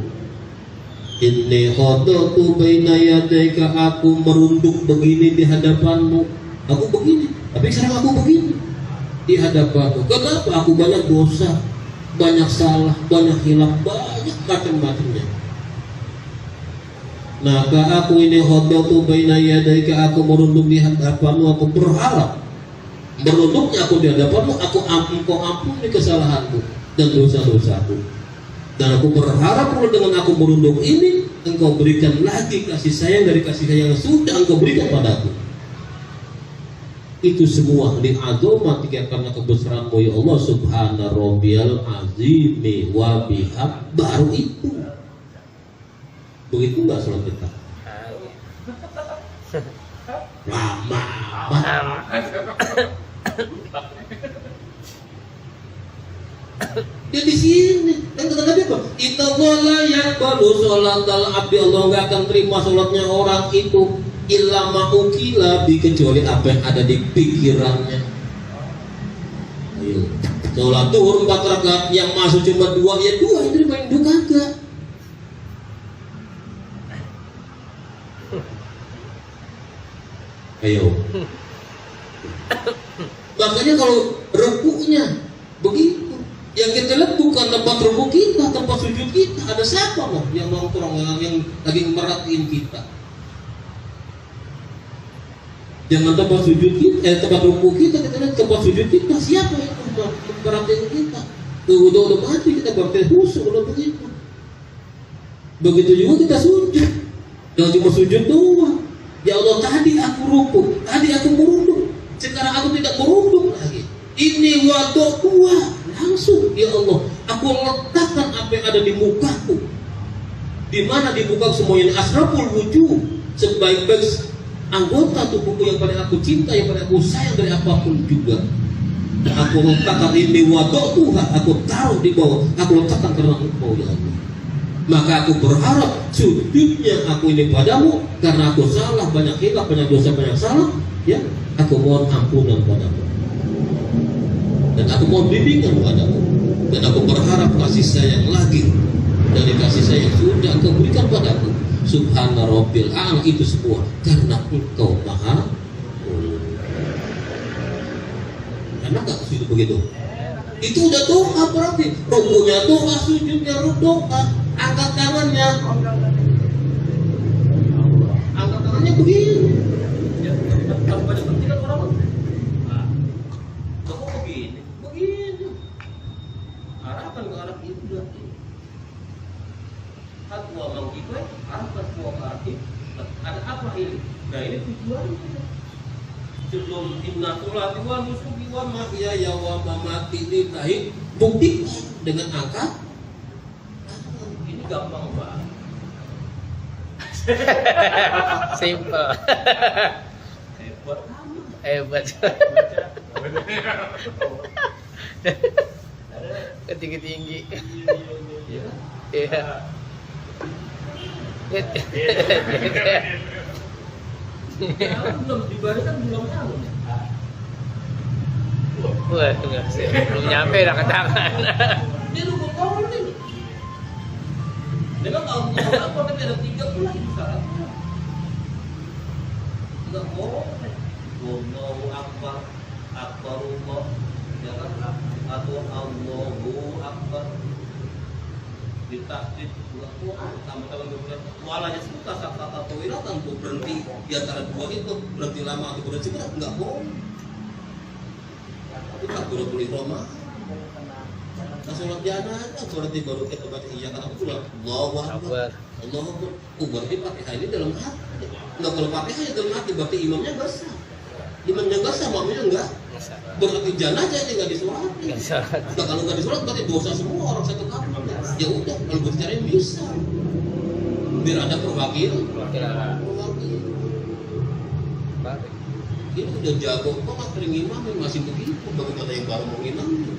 inni khadatu baina yadayka, aku merunduk begini di hadapanmu. Aku begini, tapi sekarang aku begini di hadapanmu. Kenapa? Aku banyak dosa, banyak salah, banyak hilaf, banyak macam-macamnya. Maka aku ini khadatu baina yadaika, aku merunduk di hadapanmu, aku berharap merunduknya aku di hadapanmu, engkau ampuni kesalahanku dan dosa-dosaku. Dan aku berharap kalau dengan aku merunduk ini, engkau berikan lagi kasih sayang dari kasih sayang yang sudah engkau berikan padaku. Itu semua li'azomatika, karena kebesaranmu ya Allah, subhana rabbiyal azimi wa biham. Baru itu. Begitu enggak sholat kita? Lama. Dia di sini. Dan kata Nabi apa? Innallaha yaqbalu sholatal abdi, Allah enggak akan terima sholatnya orang itu illa ma'ukila, kecuali apa yang ada di pikirannya. Ayo. Sholat duhur 4 rakaat, yang masuk cuma 2, ya 2, yang terima yang 2 kagak. Ayo. Makanya kalau rukuknya begitu, yang kita lihat bukan tempat rukuk kita, tempat sujud kita. Ada siapa loh yang nongkrong yang lagi merhatiin kita? Jangan tempat sujud kita, tempat rukuk kita lihat tempat sujud kita. Siapa yang merhatiin kita? Udah mati kita bakal khusyuk udah begitu. Begitu juga kita sujud. Jangan cuma sujud doang. Ya Allah, tadi aku rukuk, tadi aku merunduk, sekarang aku tidak merunduk lagi. Ini waduk tua, langsung ya Allah, aku letakkan apa yang ada di mukaku. Di mana di muka semuanya asraful wujuh, sebaik-baik anggota tubuhku yang paling aku cinta, yang paling aku sayang dari apapun juga. Aku letakkan ini waduk tua, aku taruh di bawah, aku letakkan karena Engkau ya Allah. Maka aku berharap sujudnya aku ini padamu, karena aku salah, banyak hilaf, banyak dosa, banyak salah, ya. Aku mohon ampunan padamu, dan aku mohon bimbingan padamu, dan aku berharap kasih sayang lagi dari kasih sayang sudah Engkau berikan padaku. Subhana Rabbil A'la, itu semua karena Engkau Maha. Enak gak sujud begitu? Itu udah doa berarti. Rukunya doa, sujudnya doa. Angkat tangannya. Angkat tangannya begini. Ya, kalau pada pentingkan orang. Nah, kok begini? Begini. Arahkan ke arah kiblat. Hatwa mangkibai, arahkan semua ke arah kiblat. Ada apa ini? Nah, ini tujuannya. Sebelum inna sholati wa nusuki wa mahyaya wa mamati lillahi, buktikan dengan angka. Ini gampang banget. Simple. Hebat. Tinggi-tinggi. Iya. Belum dibarikan belum tahu. Wah, belum nyampe dah ke tangan. Dia lupa pohon nih. Dia kan tahu apa tapi ada 3 bulan syaratnya. Enggak boleh. Allahu Akbar, Akbarullah, jangan atau Allahu Akbar. Ditakdir tambah-tambah kemudian walanya suka kata tawilatan untuk berhenti di antara dua itu, berhenti lama atau berhenti berat enggak boleh. Itu takbiratul ihram. Nah, sholat janazah sholat di baru kita baca iya kan aku sholat Allahu Akbar. Allahu Akbar. Berarti Fatihah ini dalam hati. Enggak, kalau Fatihah dalam hati berarti imamnya basah. Imamnya basah, makmumnya enggak. Berarti janazah ini enggak disolati. Nah, kalau enggak disolat berarti dosa semua orang satu kampung. Ya udah, kalau berbicara bisa. Biar ada perwakilan. Ini udah jago banget sering imamin masih begitu. Bagaimana yang baru mau imamin?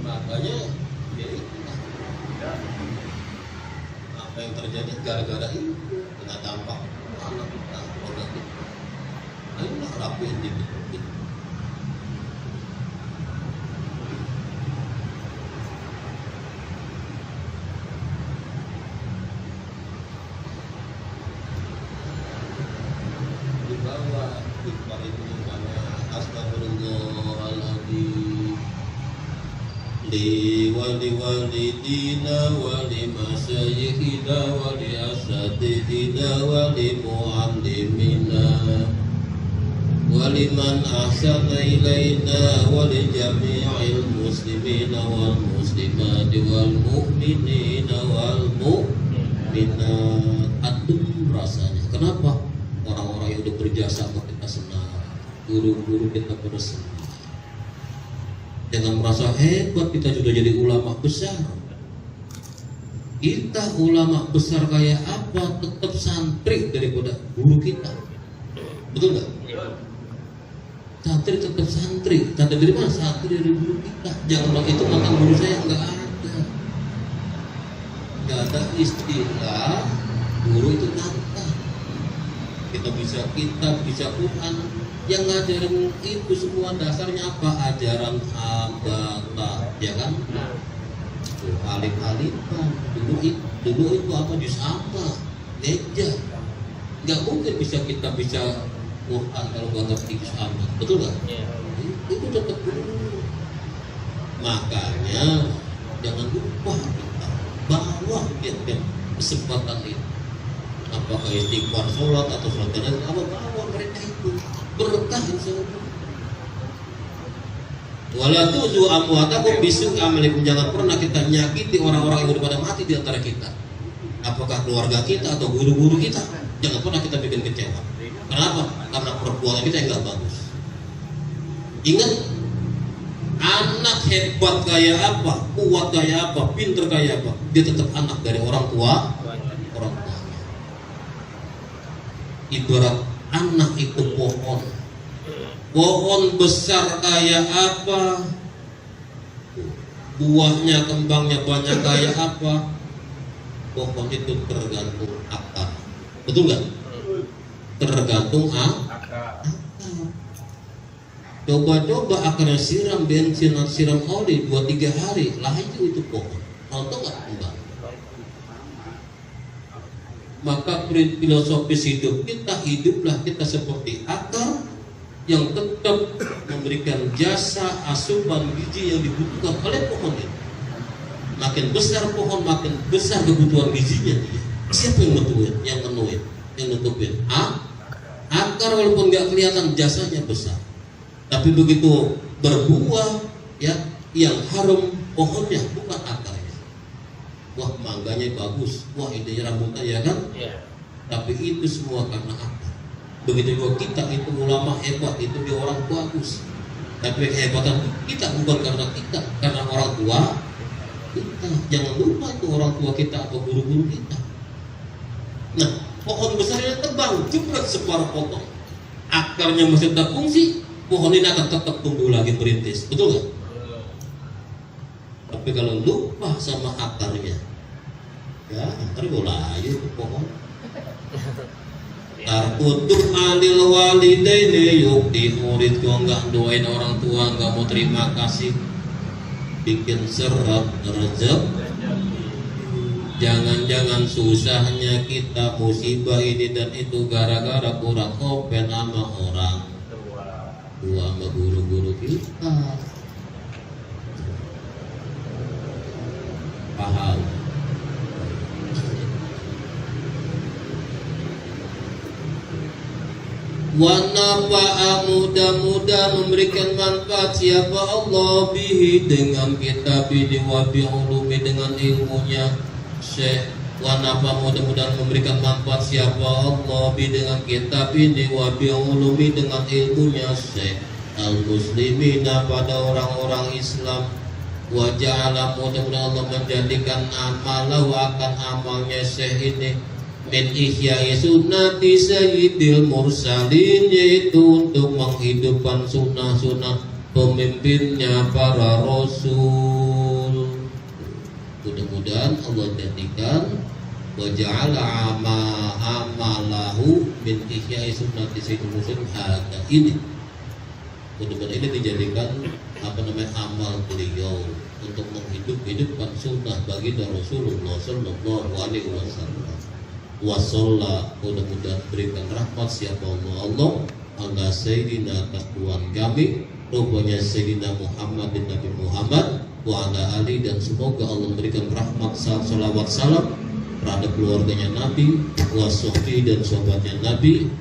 Makanya ya itulah. Apa yang terjadi gara-gara itu kena dampak anak kita, keluarga kita. Ayolah rapiin dikit. Di bawah ikhbar itu mana astagfirullahaladzim. Li walidina wa li masyayikhina wa li asatidina wa li muallimina wa liman ahsana ilaina wa li jami'il muslimina wal muslimati wal mu'minina wal mu'minat. Adem rasanya. Kenapa? Orang-orang yang udah berjasa buat kita senang, guru-guru kita bersenang. Jangan merasa hebat kita sudah jadi ulama besar. Kita ulama besar kayak apa tetap santri daripada guru kita. Betul nggak? Santri tetap santri. Santri dari mana? Santri dari guru kita. Jangan bilang itu mantan guru saya, nggak ada. Nggak ada istilah guru itu mantan. Kita bisa Quran. Yang ngajarin itu semua dasarnya apa? Ajaran agama, ya kan? Tuh, alif-alifan dulu itu apa juz apa meja, nggak mungkin kita bisa Quran kalau nggak ngerti juz apa, betul nggak? Iya. Itu tetap dulu. Makanya jangan lupa kita bawa tiap kesempatan itu, apakah istighfar, sholat atau sholat jenazah, apa bawa mereka itu berkah insyaallah. Wala tu'zu amwatakum bisu amalikum, jangan pernah kita menyakiti orang-orang yang udah pada mati di antara kita, apakah keluarga kita atau guru-guru kita, jangan pernah kita bikin kecewa. Kenapa? Karena perbuatan kita yang nggak bagus. Ingat, anak hebat kayak apa, kuat kayak apa, pinter kayak apa, dia tetap anak dari orang tua. Ibarat anak itu pohon besar kayak apa, buahnya kembangnya banyak kayak apa, pohon itu tergantung akar, betul nggak? Tergantung akar. Coba akarnya siram bensin atau siram oli 2-3 hari, lah itu pohon. Tahu nggak kembang? Maka filosofis hidup kita, hiduplah kita seperti akar yang tetap memberikan jasa asupan gizi yang dibutuhkan oleh pohon itu. Makin besar pohon, makin besar kebutuhan gizinya. Siapa yang menuin, yang nutupin? Akar walaupun nggak kelihatan jasanya besar, tapi begitu berbuah ya, yang harum pohonnya bukan akarnya. Wah, mangganya bagus, wah idenya rambutan ya kan? Iya. Tapi itu semua karena akar. Begitu juga kita, itu ulama hebat, itu dia orang bagus. Tapi kehebatan kita bukan karena kita, karena orang tua kita. Jangan lupa itu orang tua kita atau guru-guru kita. Nah, pohon besarnya tebang, jebret separuh potong, akarnya masih tetap fungsi, pohon ini akan tetap tumbuh lagi merintis, betul nggak? Tapi kalau lupa sama akarnya, ya ntar layu ke pohon. Tarkutuk alil walidaini, yukti murid kau nggak doain orang tua, nggak mau terima kasih, bikin seret rezeki. Jangan-jangan susahnya kita musibah ini dan itu gara-gara kurang open sama orang tua sama guru-guru kita. Paham? Wa nafa'a, mudah-mudahan memberikan manfaat siapa Allah bihi dengan kitab ini, wa bi'ulumi dengan ilmunya Syekh. Wa nafa'a, mudah-mudahan memberikan manfaat siapa Allah bihi dengan kitab ini, wa bi'ulumi dengan ilmunya Syekh al-muslimina pada orang-orang Islam. Wa ja'ala, mudah-mudahan Allah menjadikan amalahu akan amalnya Syekh ini min ihya'i sunnati sayyidil mursalin, yaitu untuk menghidupkan sunnah-sunnah pemimpinnya para rasul. Mudah-mudahan Allah jadikan wa ja'ala amalahu min ihya'i sunnati sayyidil mursalin hada ini. Mudah-mudahan ini dijadikan amal beliau untuk menghidupkan sunnah baginda Rasulullah Sallallahu Alaihi Wasallam. Wasallam, mudah-mudahan berikan rahmat siapa Allah ala Sayyidina atas Tuhan kami, rupanya Sayyidina Muhammad bin Nabi Muhammad wa ala ali, dan semoga Allah memberikan rahmat salawat salam terhadap keluarganya Nabi, wasofri dan sahabatnya Nabi,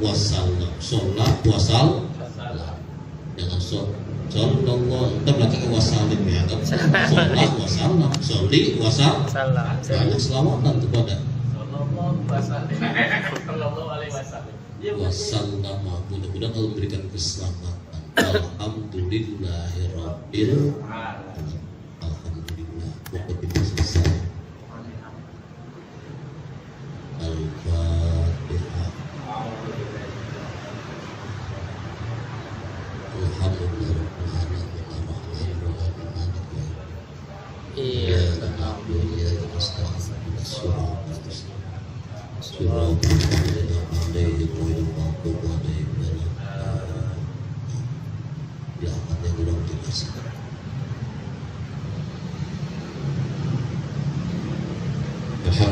wasallam, sholat, wasal, jangan sallallahu, kita belakangnya wasalim ya, sholat, wasallam, sholi, wasal, banyak selawatan kepada Sallallahu alaihi wasallam. wasallam. Mudah-mudahan Allah memberikan keselamatan. Alhamdulillahirabbil alamin. Alhamdulillah. Waktu kita selesai. Al-Fatihah. Alhamdulillah. Iya.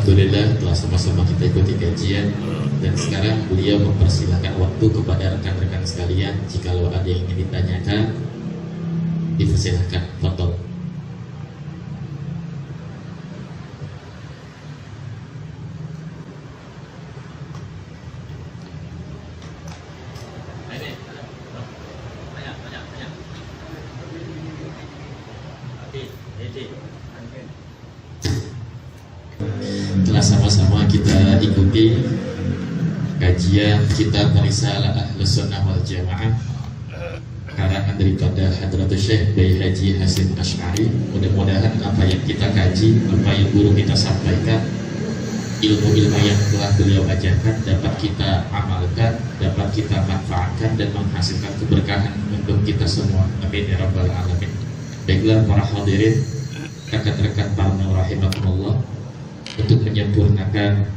Alhamdulillah telah sama-sama kita ikuti kajian, dan sekarang beliau mempersilahkan waktu kepada rekan-rekan sekalian. Jikalau ada yang ingin ditanyakan, dipersilahkan. Foto. Telah sama-sama kita ikuti kajian kitab Risalah Ahlus Sunnah wal Jamaah karangan daripada Hadratus Syekh Kiai Haji Hasyim Asy'ari. Mudah-mudahan apa yang kita kaji, apa yang guru kita sampaikan, ilmu-ilmu yang telah beliau ajarkan dapat kita amalkan, dapat kita manfaatkan dan menghasilkan keberkahan untuk kita semua. Amin ya rabbal alamin. Baiklah para hadirin, rekan-rekan para rahimakumullah, untuk menyempurnakan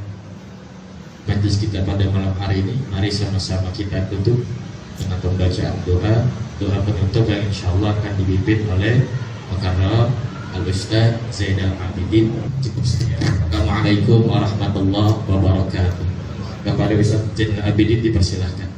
majlis kita pada malam hari ini, mari sama-sama kita tutup dengan pembacaan doa penutup yang insyaallah akan dipimpin oleh Mukarram Al-Ustaz Zainal Abidin. Cukup sekian. Assalamualaikum warahmatullahi wabarakatuh. Kepada Ustaz Zainal Abidin dipersilahkan.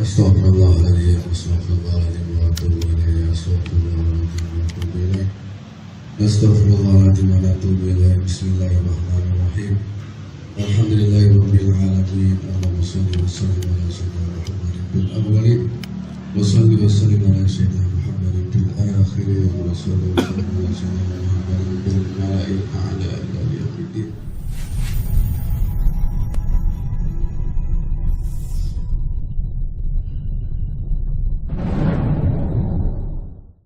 Astagfirullahaladzim, astagfirullahaladzim, wa atubu ilaih, astagfirullahaladzim, wa atubu ilaih, bismillahirrahmanirrahim. Alhamdulillahirabbil alamin, Allahumma shalli wa sallim ala sayyidina Muhammadin fil awwalin wa shalli wa sallim ala sayyidina Muhammadin fil akhirin wa shalli wa sallim ala sayyidina Muhammadin fil mala'il a'la ila yaumid din.